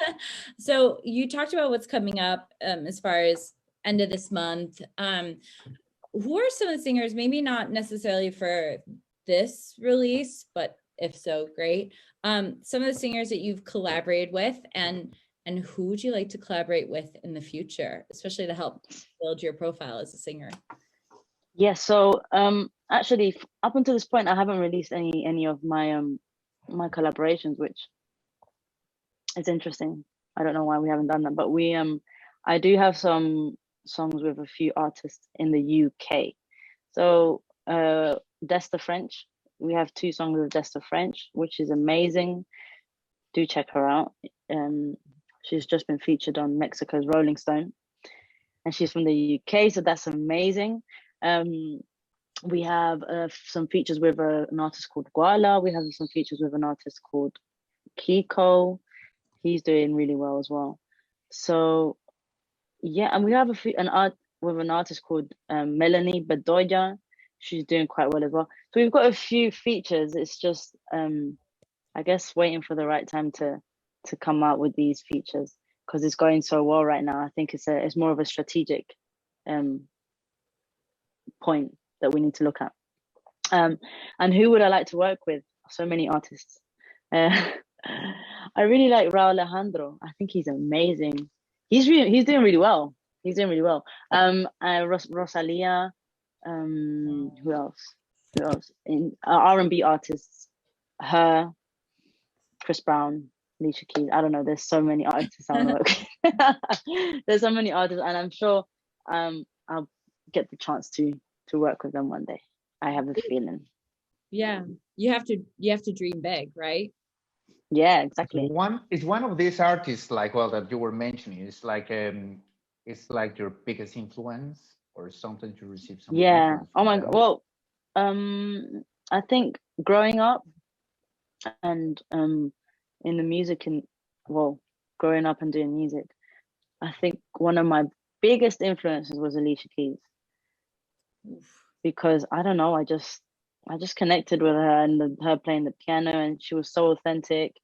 So you talked about what's coming up as far as end of this month. Who are some of the singers, maybe not necessarily for this release, but if so, great. Some of the singers that you've collaborated with, and who would you like to collaborate with in the future, especially to help build your profile as a singer? Yeah, so actually up until this point I haven't released any of my my collaborations, which is interesting. I don't know why we haven't done that, but I do have some songs with a few artists in the UK. So Desta French, we have 2 songs with Desta French, which is amazing. Do check her out. She's just been featured on Mexico's Rolling Stone, and she's from the UK, so that's amazing. We have some features with an artist called Guala. We have some features with an artist called Kiko. He's doing really well as well. So yeah, and we have an artist called Melanie Bedoya. She's doing quite well as well. So we've got a few features. It's just I guess waiting for the right time to come out with these features, because it's going so well right now. I think it's more of a strategic point that we need to look at. And who would I like to work with? So many artists. I really like Raul Alejandro. I think he's amazing. He's doing really well. Rosalia. Who else? In R&B artists. Her, Chris Brown, Alicia Keys. I don't know. There's so many artists I work. There's so many artists, and I'm sure I'll get the chance to work with them one day. I have a feeling. Yeah, you have to dream big, right? Yeah, exactly. Is one of these artists that you were mentioning, it's like your biggest influence, or something to receive some? Yeah. Oh my God. Well, I think growing up and in the music growing up and doing music, I think one of my biggest influences was Alicia Keys. Because I don't know, I just connected with her, and her playing the piano, and she was so authentic.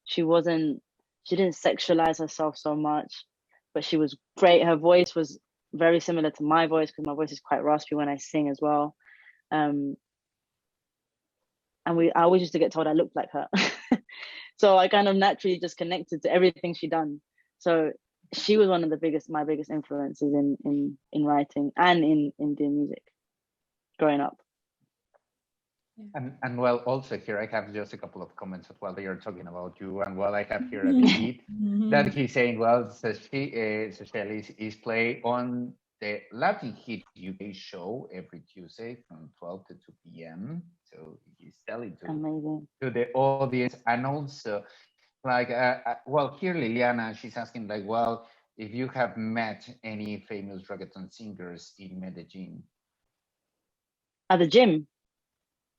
She didn't sexualize herself so much, but she was great. Her voice was very similar to my voice, because my voice is quite raspy when I sing as well. And I always used to get told I looked like her. So I kind of naturally just connected to everything she done. So she was one of my biggest influences in writing and in doing music growing up. And well, also here I have just a couple of comments while they are talking about you. And well, I have here a tweet that he's saying, well, Sachellys is play on the Latin Hit UK show every Tuesday from 12 to 2 p.m. So he's telling Amazing. to the audience. And also, like, well, here Liliana, she's asking, like, well, if you have met any famous reggaeton singers in Medellin. At the gym.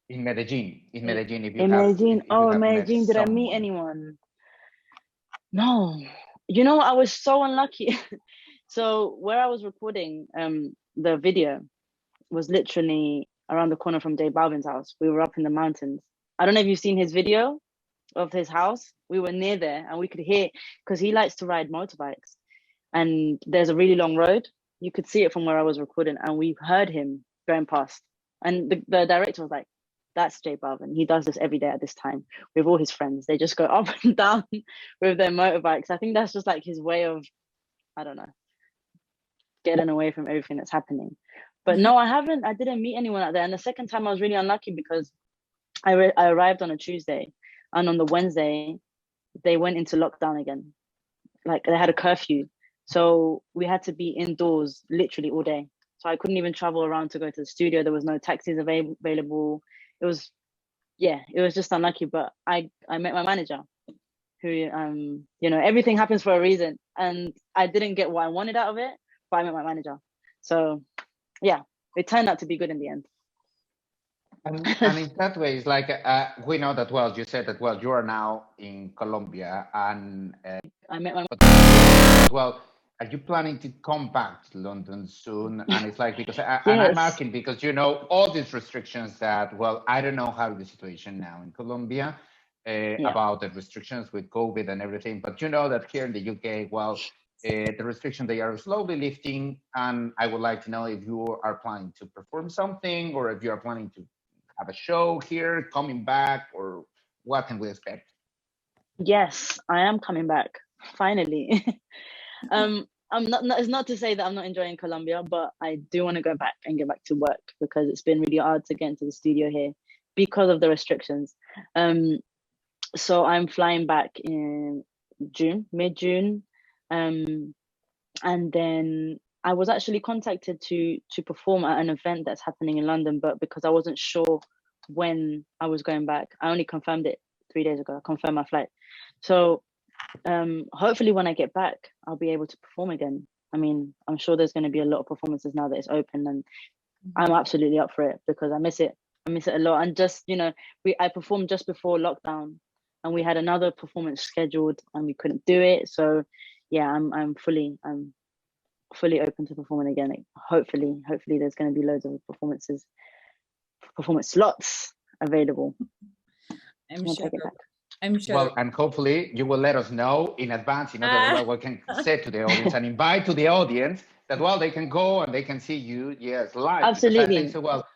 In Medellin, if you In have, Medellin. if you Oh, have met Medellin. Did I meet someone. anyone? No. You know, I was so unlucky. So where I was recording the video was literally around the corner from J Balvin's house. We were up in the mountains. I don't know if you've seen his video of his house. We were near there and we could hear, because he likes to ride motorbikes. And there's a really long road. You could see it from where I was recording, and we heard him going past. And the director was like, that's J Balvin. He does this every day at this time with all his friends. They just go up and down with their motorbikes. I think that's just like his way of, I don't know, getting away from everything that's happening. But no, I didn't meet anyone out there. And the second time I was really unlucky because I arrived on a Tuesday, and on the Wednesday, they went into lockdown again. Like they had a curfew. So we had to be indoors literally all day. So I couldn't even travel around to go to the studio. There was no taxis available. It was just unlucky. But I met my manager, who, you know, everything happens for a reason. And I didn't get what I wanted out of it, but I met my manager. So yeah, it turned out to be good in the end. And in that way, it's like, we know that, well, you said that, well, you are now in Colombia, and I met my well, are you planning to come back to London soon? And it's like, because and Yes. I'm asking because, you know, all these restrictions that, well, I don't know how the situation now in Colombia about the restrictions with COVID and everything, but you know that here in the UK, well, the restrictions, they are slowly lifting, and I would like to know if you are planning to perform something, or if you are planning to have a show here, coming back, or what can we expect? Yes, I am coming back finally. I'm not. It's not to say that I'm not enjoying Colombia, but I do want to go back and get back to work because it's been really hard to get into the studio here because of the restrictions. So I'm flying back in June, mid-June, and then I was actually contacted to perform at an event that's happening in London, but because I wasn't sure when I was going back, I only confirmed it 3 days ago. I confirmed my flight. So hopefully when I get back, I'll be able to perform again. I mean, I'm sure there's going to be a lot of performances now that it's open, and I'm absolutely up for it because I miss it. I miss it a lot. And just, you know, I performed just before lockdown, and we had another performance scheduled and we couldn't do it. So yeah, I'm fully open to performing again. Hopefully there's going to be loads of performance slots available. I'm sure. Well, and hopefully you will let us know in advance, in order that we can say to the audience and invite to the audience that, well, they can go and they can see you, yes, live. Absolutely. I think so, well,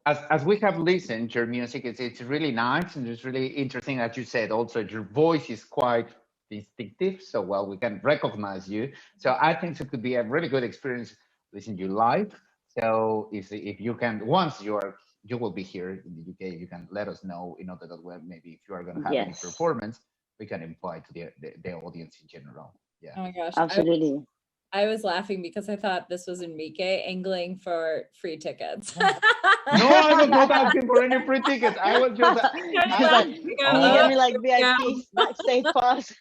as we have listened to your music, it's really nice, and it's really interesting, as you said. Also, your voice is quite distinctive, so well, we can recognize you. So I think it could be a really good experience listening to you live. So if you can, once you will be here in the UK, you can let us know in order that, well, maybe if you are going to have any performance, we can invite to the audience in general. Yeah. Oh my gosh. Absolutely. I was laughing because I thought this was Enrique angling for free tickets. No, I was not asking for any free tickets. I was just Can you get me like VIP backstage pass?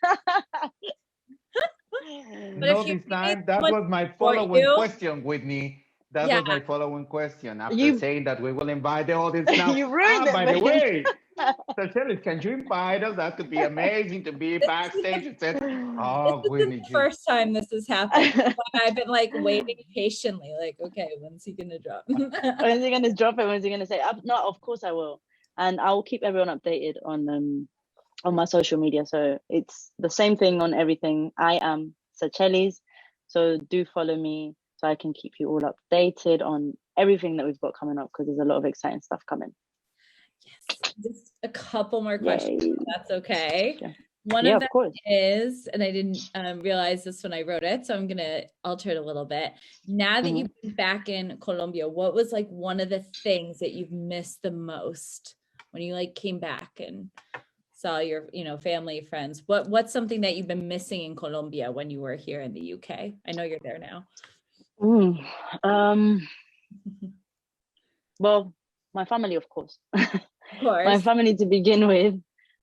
No, this time that was my following question, Whitney. That was my following question. After saying that we will invite the audience now. You ruined it, by the way, Sachellys, can you invite us? That could be amazing to be backstage. It said, oh, Whitney. This is the first time this has happened. I've been like waiting patiently, like, okay, when's he gonna drop? When's he gonna drop it? When's he gonna say? No, of course I will, and I will keep everyone updated on my social media. So it's the same thing on everything. I am Sachellys, so do follow me so I can keep you all updated on everything that we've got coming up, because there's a lot of exciting stuff coming. Yes, just a couple more questions. If that's okay. Yeah. One of them course. is, and I didn't realize this when I wrote it, so I'm gonna alter it a little bit. Now that you've been back in Colombia, what was like one of the things that you've missed the most when you like came back and saw your, family, friends? What's something that you've been missing in Colombia when you were here in the UK? I know you're there now. Well, my family, of course. Of course. My family to begin with.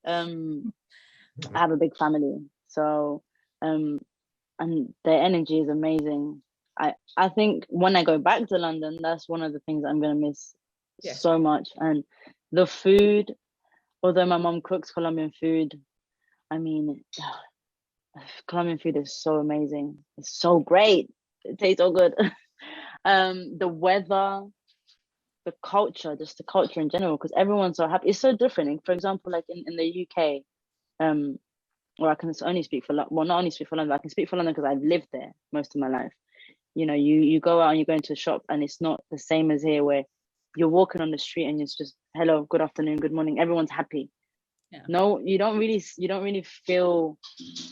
I have a big family, so and their energy is amazing. I think when I go back to London, that's one of the things I'm gonna miss so much. And the food, although my mom cooks Colombian food, I mean, Colombian food is so amazing. It's so great. It tastes so good. The weather, the culture, just the culture in general, because everyone's so happy. It's so different. For example, like in the UK, or I can only speak for London. Well, not only speak for London, I can speak for London because I've lived there most of my life. You go out and you go into a shop and it's not the same as here where you're walking on the street and it's just hello, good afternoon, good morning. Everyone's happy. Yeah. No, you don't really feel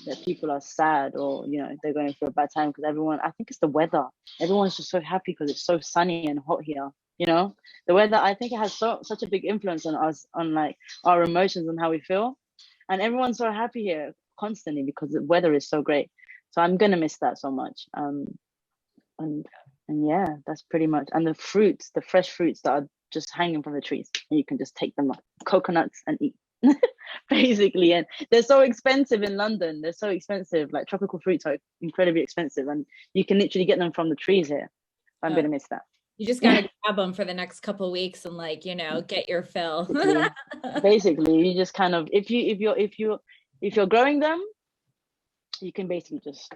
that people are sad or they're going through a bad time, because everyone, I think it's the weather. Everyone's just so happy because it's so sunny and hot here. The weather, I think it has such a big influence on us, on like our emotions and how we feel. And everyone's so happy here constantly because the weather is so great. So I'm gonna miss that so much. And yeah, that's pretty much. And the fruits, the fresh fruits that are just hanging from the trees, and you can just take them up, coconuts, and eat. Basically. And they're so expensive in London. They're so expensive. Like tropical fruits are incredibly expensive, and you can literally get them from the trees here. I'm gonna miss that. You just gotta grab them for the next couple of weeks and get your fill. Basically, you just kind of, if you're growing them, you can basically just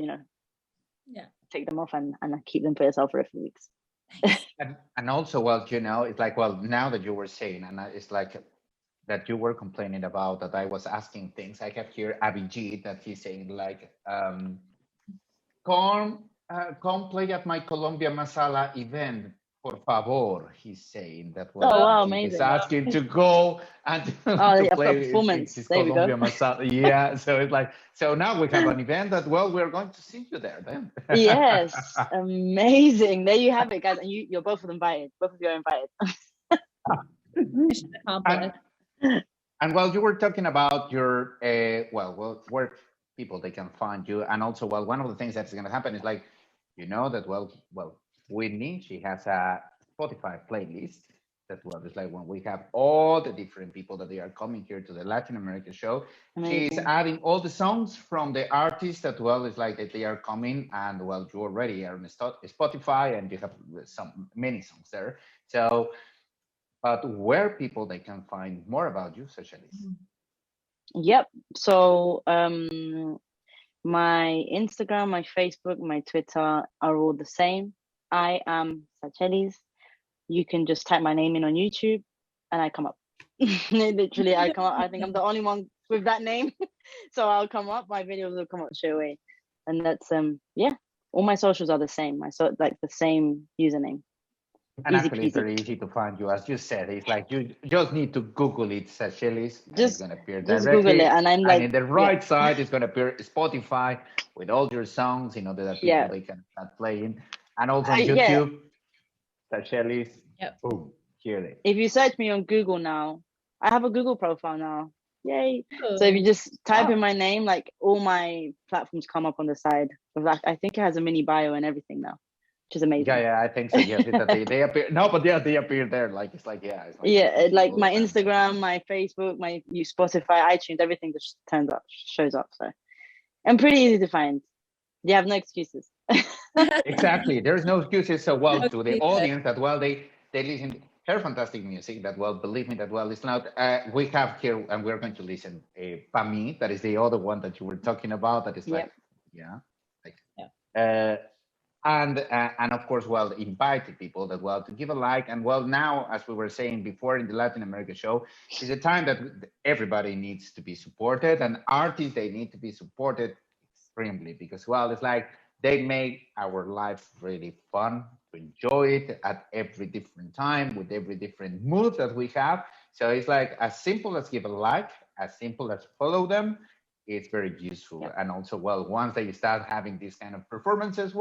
take them off and keep them for yourself for a few weeks. and also, well, it's like, well, now that you were saying, and it's like that you were complaining about that I was asking things. I have here Abhijit that he's saying like, come play at my Colombia Masala event, por favor. He's saying that. Well, oh wow, amazing! He's asking to go and to play performance. His there Colombia we go. Masala. Yeah, so it's like, so now we have an event that, well, we're going to see you there then. Yes, amazing. There you have it, guys, and you're both invited. Both of you are invited. Mission accomplished. And well, you were talking about your where people they can find you, and also, well, one of the things that's going to happen is like, that Whitney, she has a Spotify playlist that is like when we have all the different people that they are coming here to the Latin America show. Amazing. She's adding all the songs from the artists that is like that they are coming, and well, you already are on Spotify and you have many songs there. So. But where people they can find more about you, Sachellys? Yep. So my Instagram, my Facebook, my Twitter are all the same. I am Sachellys. You can just type my name in on YouTube and I come up. Literally, I come up. I think I'm the only one with that name. So I'll come up. My videos will come up straight away. And that's all my socials are the same. Like the same username. And actually, it's very easy to find you. As you said, it's like you just need to Google it, Sachellys, and it's going to appear directly. Just Google it, and I'm like, and in the right side, it's going to appear Spotify with all your songs, that people they can start playing. And also on YouTube, Sachellys. Yep. Boom, here it is. If you search me on Google now, I have a Google profile now. Yay. So if you just type in my name, like all my platforms come up on the side. I think it has a mini bio and everything now. Which is amazing. Yeah, I think so. Yes, they appear. No, but they appear there. It's like my Instagram, my Facebook, my Spotify, iTunes, everything just shows up. So I'm pretty easy to find. You have no excuses. Exactly. There's no excuses. So to the audience that they listen her fantastic music. That believe me, it's not. We have here, and we're going to listen. Pa Mi, that is the other one that you were talking about. That is And of course, invited people that to give a like. And now, as we were saying before in the Latin America show, is a time that everybody needs to be supported, and artists, they need to be supported extremely, because it's like they make our life really fun to enjoy it at every different time with every different mood that we have. So it's like as simple as give a like, as simple as follow them. It's very useful. And also, once they start having these kind of performances,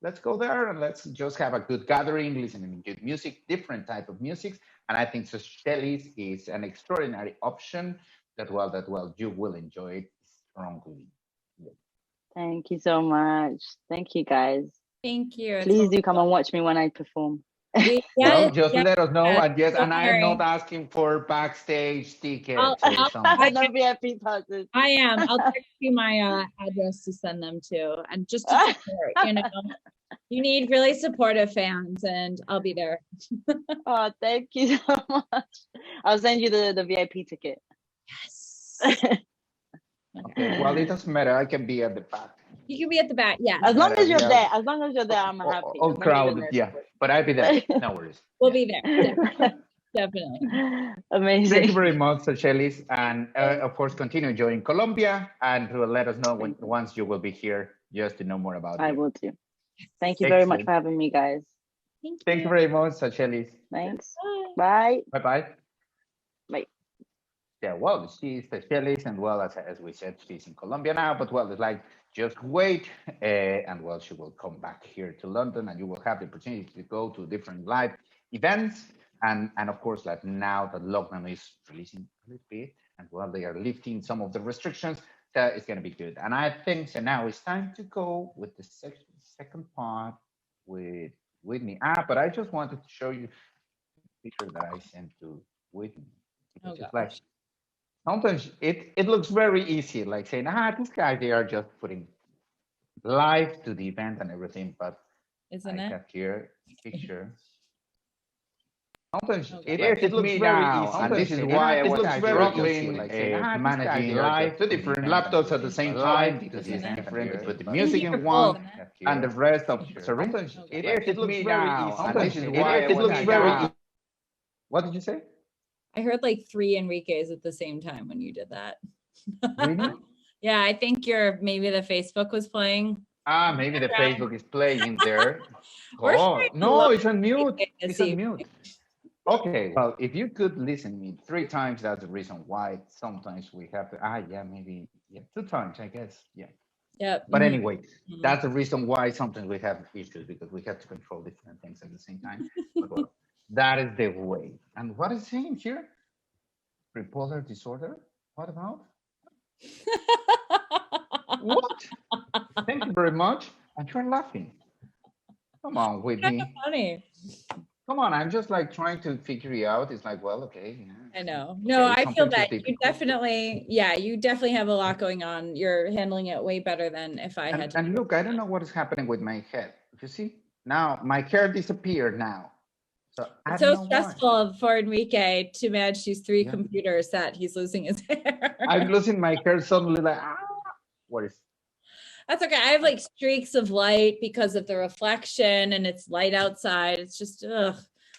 let's go there and let's just have a good gathering, listening to good music, different type of music. And I think Sachellys is an extraordinary option that you will enjoy it strongly. Thank you so much. Thank you, guys. Thank you. Please do come and watch me when I perform. Well, just let us know, yes, and I am sorry. not asking for backstage tickets or I'll- something. No VIP passes. I am. I'll text you my address to send them to, and just to support, you know, you need really supportive fans, and I'll be there. Oh, thank you so much. I'll send you the VIP ticket. Yes. Okay, well, it doesn't matter. I can be at the back. You can be at the back. Yeah. As long as you're Yeah. there, I'm happy. All I'm not even crowded, there. yeah. But I'll be there. No worries. We'll be there. Definitely. Amazing. Thank you very much, Sachellys, and of course, continue enjoying Colombia, and let us know once you will be here, just to know more about I you. will do. Thank you very much Excellent. for having me, guys. Thank you very much, Sachellys. Thanks. Bye. Bye. Bye-bye. Bye. Yeah, well, she's Sachellys, and well, as we said, she's in Colombia now, but well, it's like, just wait, and well, she will come back here to London, and you will have the opportunity to go to different live events, and of course, like now that lockdown is releasing a little bit, and well, they are lifting some of the restrictions, so it's going to be good. And I think so now it's time to go with the second part with Whitney. But I just wanted to show you the picture that I sent to Whitney. Oh, It's gosh. like, sometimes it looks very easy, like saying, these guys, they are just putting live to the event and everything, but Isn't I it? have here a picture. Sometimes Oh, it looks very easy, and this is why I was struggling managing live 2 different laptops at the same time, because it's different to put the music in one and the rest of. Sometimes it looks very easy, and this is why it looks very easy. What did you say? I heard like 3 Enriques at the same time when you did that. Really? Yeah, I think maybe the Facebook was playing. Maybe the Facebook is playing there. We're trying to No, love it's on mute. this It's on evening. mute. Okay, well, if you could listen to me 3 times, that's the reason why sometimes we have to, maybe 2 times, I guess, yeah. Yep. But anyway, Mhm. that's the reason why sometimes we have issues, because we have to control different things at the same time. But well, that is the way. And what is saying here? Bipolar disorder? What about? What? Thank you very much. And you're laughing. Come on, Whitney. Funny. Come on, I'm just like trying to figure it out. It's like, well, okay. Yeah. I know. No, Okay, I feel sometimes that it's you difficult. you definitely have a lot going on. You're handling it way better than if I had to. And look, I don't know what is happening with my head. You see? Now, my hair disappeared now. So I It's don't so know stressful for Enrique to manage these 3 Yeah. computers that he's losing his hair. I'm losing my hair suddenly, like, what is? That's okay. I have like streaks of light because of the reflection, and it's light outside. It's just,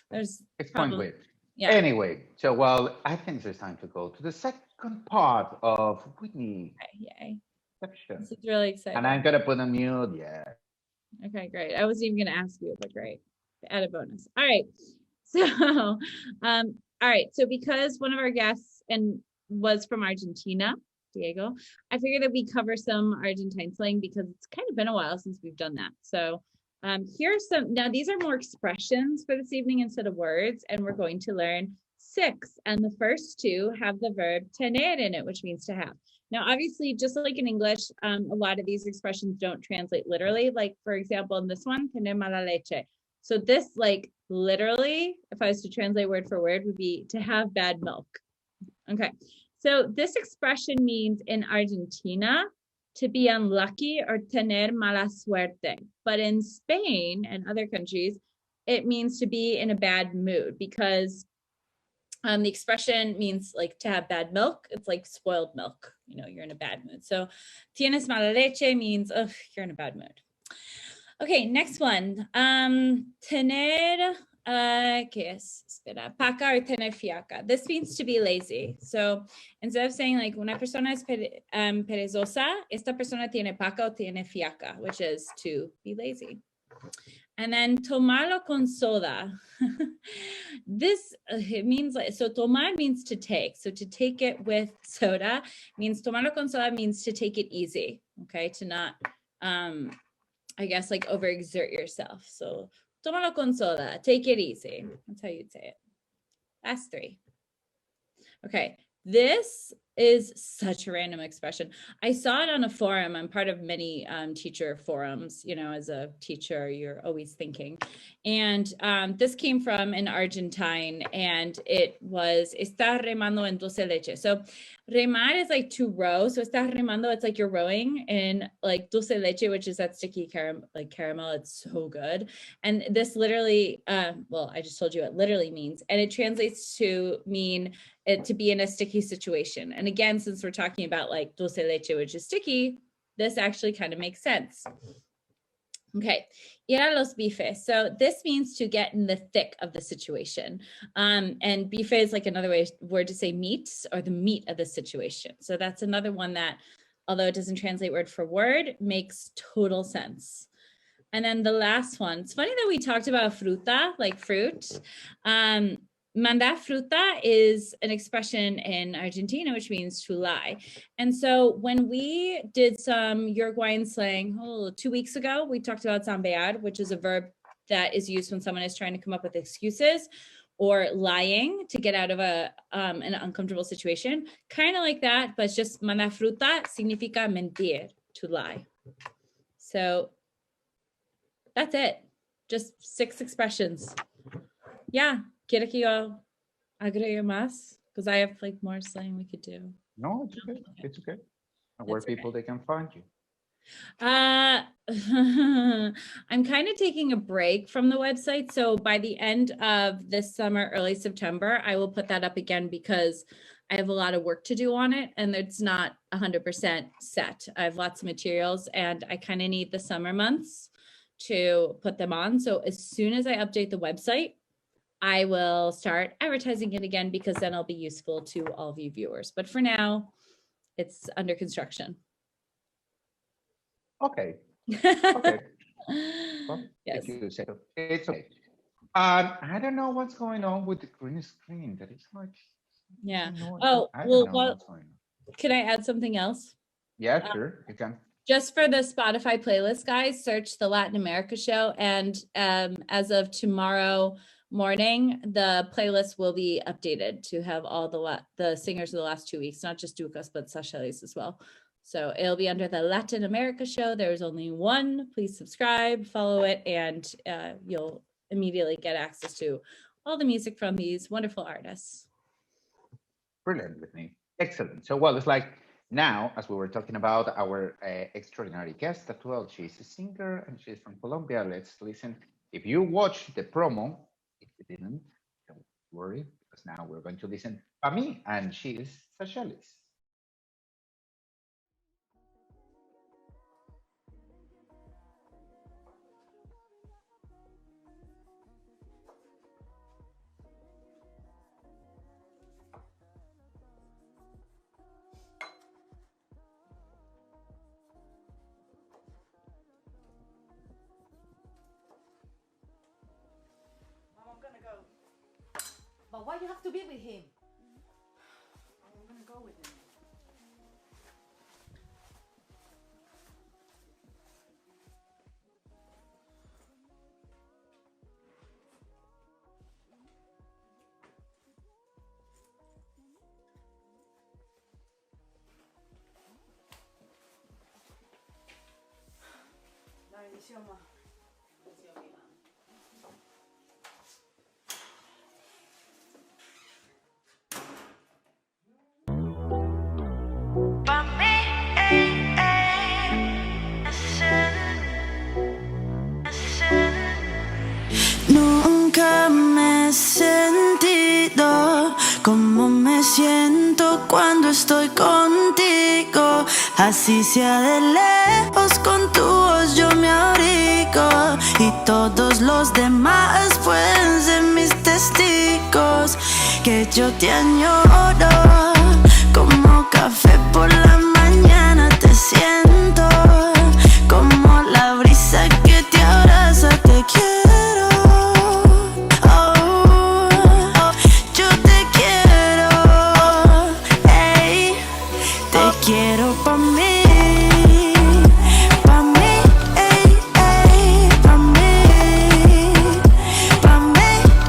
there's It's point with. yeah. Anyway, so well, I think it's time to go to the second part of Whitney Yay. section. This is really exciting. And I'm gonna put on mute. Yeah. Okay, great. I wasn't even gonna ask you, but great. Add a bonus. All right. So, all right. So because one of our guests was from Argentina, Diego, I figured that we cover some Argentine slang because it's kind of been a while since we've done that. So here's now these are more expressions for this evening instead of words, and we're going to learn 6. And the first 2 have the verb tener in it, which means to have. Now, obviously, just like in English, a lot of these expressions don't translate literally. Like, for example, in this one, tener mala leche. So this, like, literally, if I was to translate word for word, would be to have bad milk. Okay. So this expression means in Argentina to be unlucky or tener mala suerte. But in Spain and other countries, it means to be in a bad mood because the expression means like to have bad milk. It's like spoiled milk. You know, you're in a bad mood. So tienes mala leche means, you're in a bad mood. Okay, next one. Tener, ¿qué es? Espera, paca or tener fiaca. This means to be lazy. So instead of saying like una persona es perezosa, esta persona tiene paca o tiene fiaca, which is to be lazy. And then tomarlo con soda. This it means like, so tomar means to take. So to take it with soda means tomarlo con soda means to take it easy. Okay, to not I guess like overexert yourself. So tómalo con soda, take it easy. That's how you'd say it. Last three. Okay, this is such a random expression. I saw it on a forum. I'm part of many teacher forums. You know, as a teacher, you're always thinking. And this came from an Argentine, and it was, está remando en dulce leche. So remar is like to row. So está remando, it's like you're rowing in like dulce leche, which is that sticky caramel. It's so good. And this literally, well, I just told you it literally means, and it translates to mean it to be in a sticky situation. And again, since we're talking about like dulce leche, which is sticky, this actually kind of makes sense. Okay, ir a los bifes. So this means to get in the thick of the situation. And bife is like another word to say meat, or the meat of the situation. So that's another one that, although it doesn't translate word for word, makes total sense. And then the last one, it's funny that we talked about fruta, like fruit. Mandar fruta is an expression in Argentina, which means to lie. And so when we did some Uruguayan slang 2 weeks ago, we talked about zambear, which is a verb that is used when someone is trying to come up with excuses or lying to get out of an uncomfortable situation. Kind of like that, but it's just mandar fruta significa mentir, to lie. So that's it. Just 6 expressions. Yeah. ¿Quiere que yo agregue más? Because I have like more slang we could do. No, it's okay. It's okay. And where people they can find you? I'm kind of taking a break from the website. So by the end of this summer, early September, I will put that up again because I have a lot of work to do on it and it's not 100% set. I have lots of materials and I kind of need the summer months to put them on. So as soon as I update the website, I will start advertising it again because then it'll be useful to all of you viewers. But for now, it's under construction. Okay. Okay. Well, Yes. It's okay. I don't know what's going on with the green screen. That is like. Yeah. Oh, well, can I add something else? Yeah, sure. You can. Just for the Spotify playlist, guys, search the Latin America show. And as of tomorrow morning, the playlist will be updated to have all the singers of the last 2 weeks, not just Dukas, but Sachellys as well. So it'll be under the Latin America show. There's only one. Please subscribe, follow it, and you'll immediately get access to all the music from these wonderful artists. Brilliant, Whitney. Excellent. So, well, it's like now, as we were talking about our extraordinary guest as well, she's a singer and she's from Colombia. Let's listen. If you watch the promo, if you didn't, don't worry, because now we're going to listen to me, and she is Sachellys. But why you have to be with him? I'm gonna go with him. La bendición, ma. Nunca me he sentido como me siento cuando estoy contigo. Así sea de lejos, con tu voz yo me abrigo. Y todos los demás pueden ser mis testigos. Que yo te añoro como café por la mañana. Te siento como la brisa que te abraza. Te quiero. Quiero pa' mí, ey, ey, pa' mí,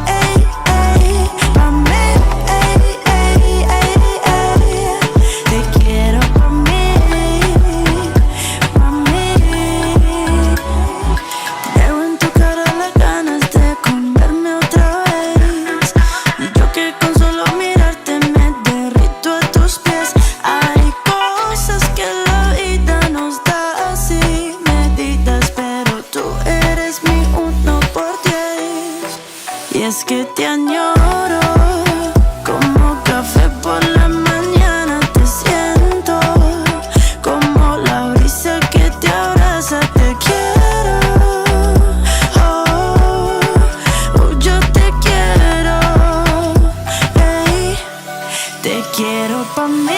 ey, ey, pa' mí. es que te añoro, como café por la mañana te siento, como la brisa que te abraza, te quiero, oh, yo te quiero, hey, te quiero pa' mí.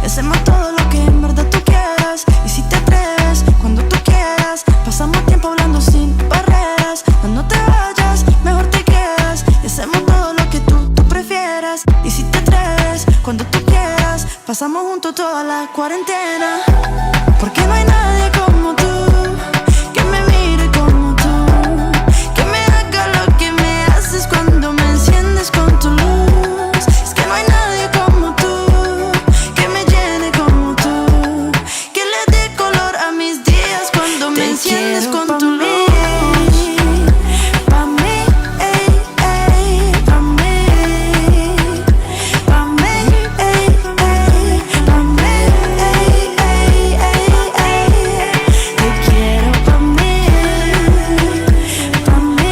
Hacemos todo lo que en verdad tú quieras. Y si te atreves, cuando tú quieras, pasamos tiempo hablando sin barreras. No te vayas, mejor te quedas. Y hacemos todo lo que tú prefieras. Y si te atreves, cuando tú quieras, pasamos juntos toda la cuarentena. Porque no hay nadie como tú, que me mire como tú, que me haga lo que me haces cuando me enciendes con tu luz. Es que no hay nadie como tú, me enciendes con tu luz. Pa' mí, ey, ey, pa' mí, pa' mí, ey, ey, pa' mí, ey, ey, ey, ey. Te quiero pa' mí, pa' mí.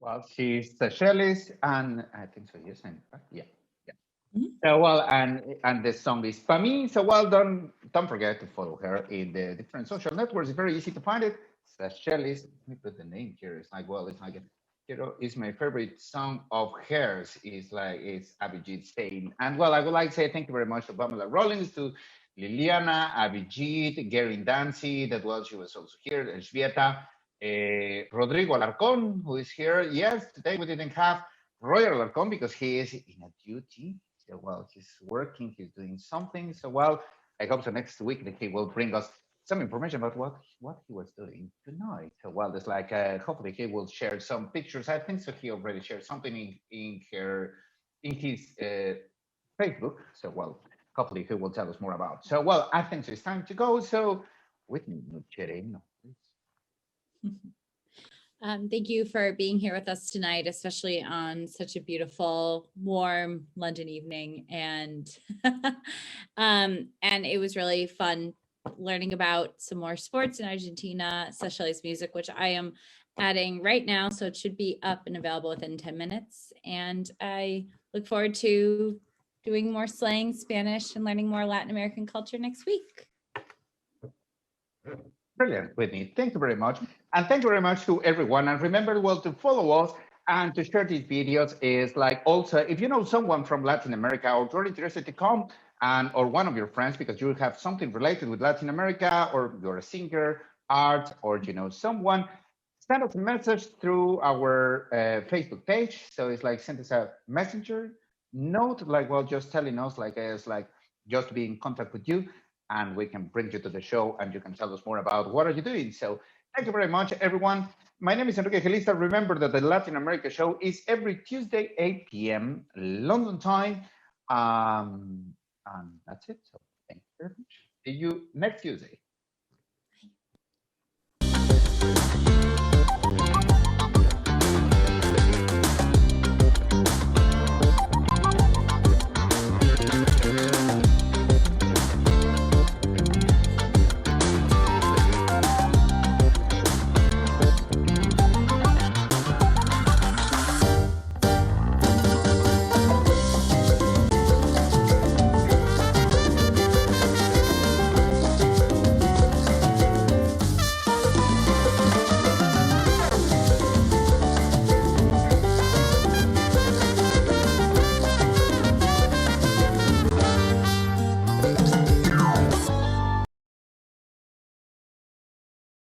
Well, she's Sachellys, and I think so. Yes, and yeah. Mhm. So well, and the song is Pa' mí. So well, don't forget to follow her in the different social networks. It's very easy to find it. Sachellys. Let me put the name here. It's like well, it's like Quiero is my favorite song of hers. It's Abhijit saying. And well, I would like to say thank you very much to Pamela Rollins, to Liliana, Abhijit, Gary Dancy, that well, she was also here, Elžbieta, Rodrigo Alarcon, who is here. Yes, today we didn't have Roy Alarcon because he is in a duty. So, well, he's working, he's doing something. So, well, I hope so next week that he will bring us some information about what he was doing tonight. So, well, there's like, hopefully he will share some pictures. I think so he already shared something in his Facebook. So, well, hopefully he will tell us more about. So, well, I think so it's time to go. So, Whitney, Nuchereno, please. Thank you for being here with us tonight, especially on such a beautiful, warm London evening. And and it was really fun learning about some more sports in Argentina, Sachellys music, which I am adding right now. So it should be up and available within 10 minutes. And I look forward to doing more slang, Spanish, and learning more Latin American culture next week. Brilliant, Whitney. Thank you very much. And thank you very much to everyone. And remember, well, to follow us and to share these videos is like also, if you know someone from Latin America or you're interested to come and or one of your friends because you have something related with Latin America or you're a singer, art, or you know someone, send us a message through our Facebook page. So it's like send us a messenger note, like well, just telling us like it's like just to be in contact with you. And we can bring you to the show and you can tell us more about what are you doing. So thank you very much, everyone. My name is Enrique Gelista. Remember that the Latin America show is every Tuesday, 8 p.m. London time. And that's it. So thank you very much. See you next Tuesday.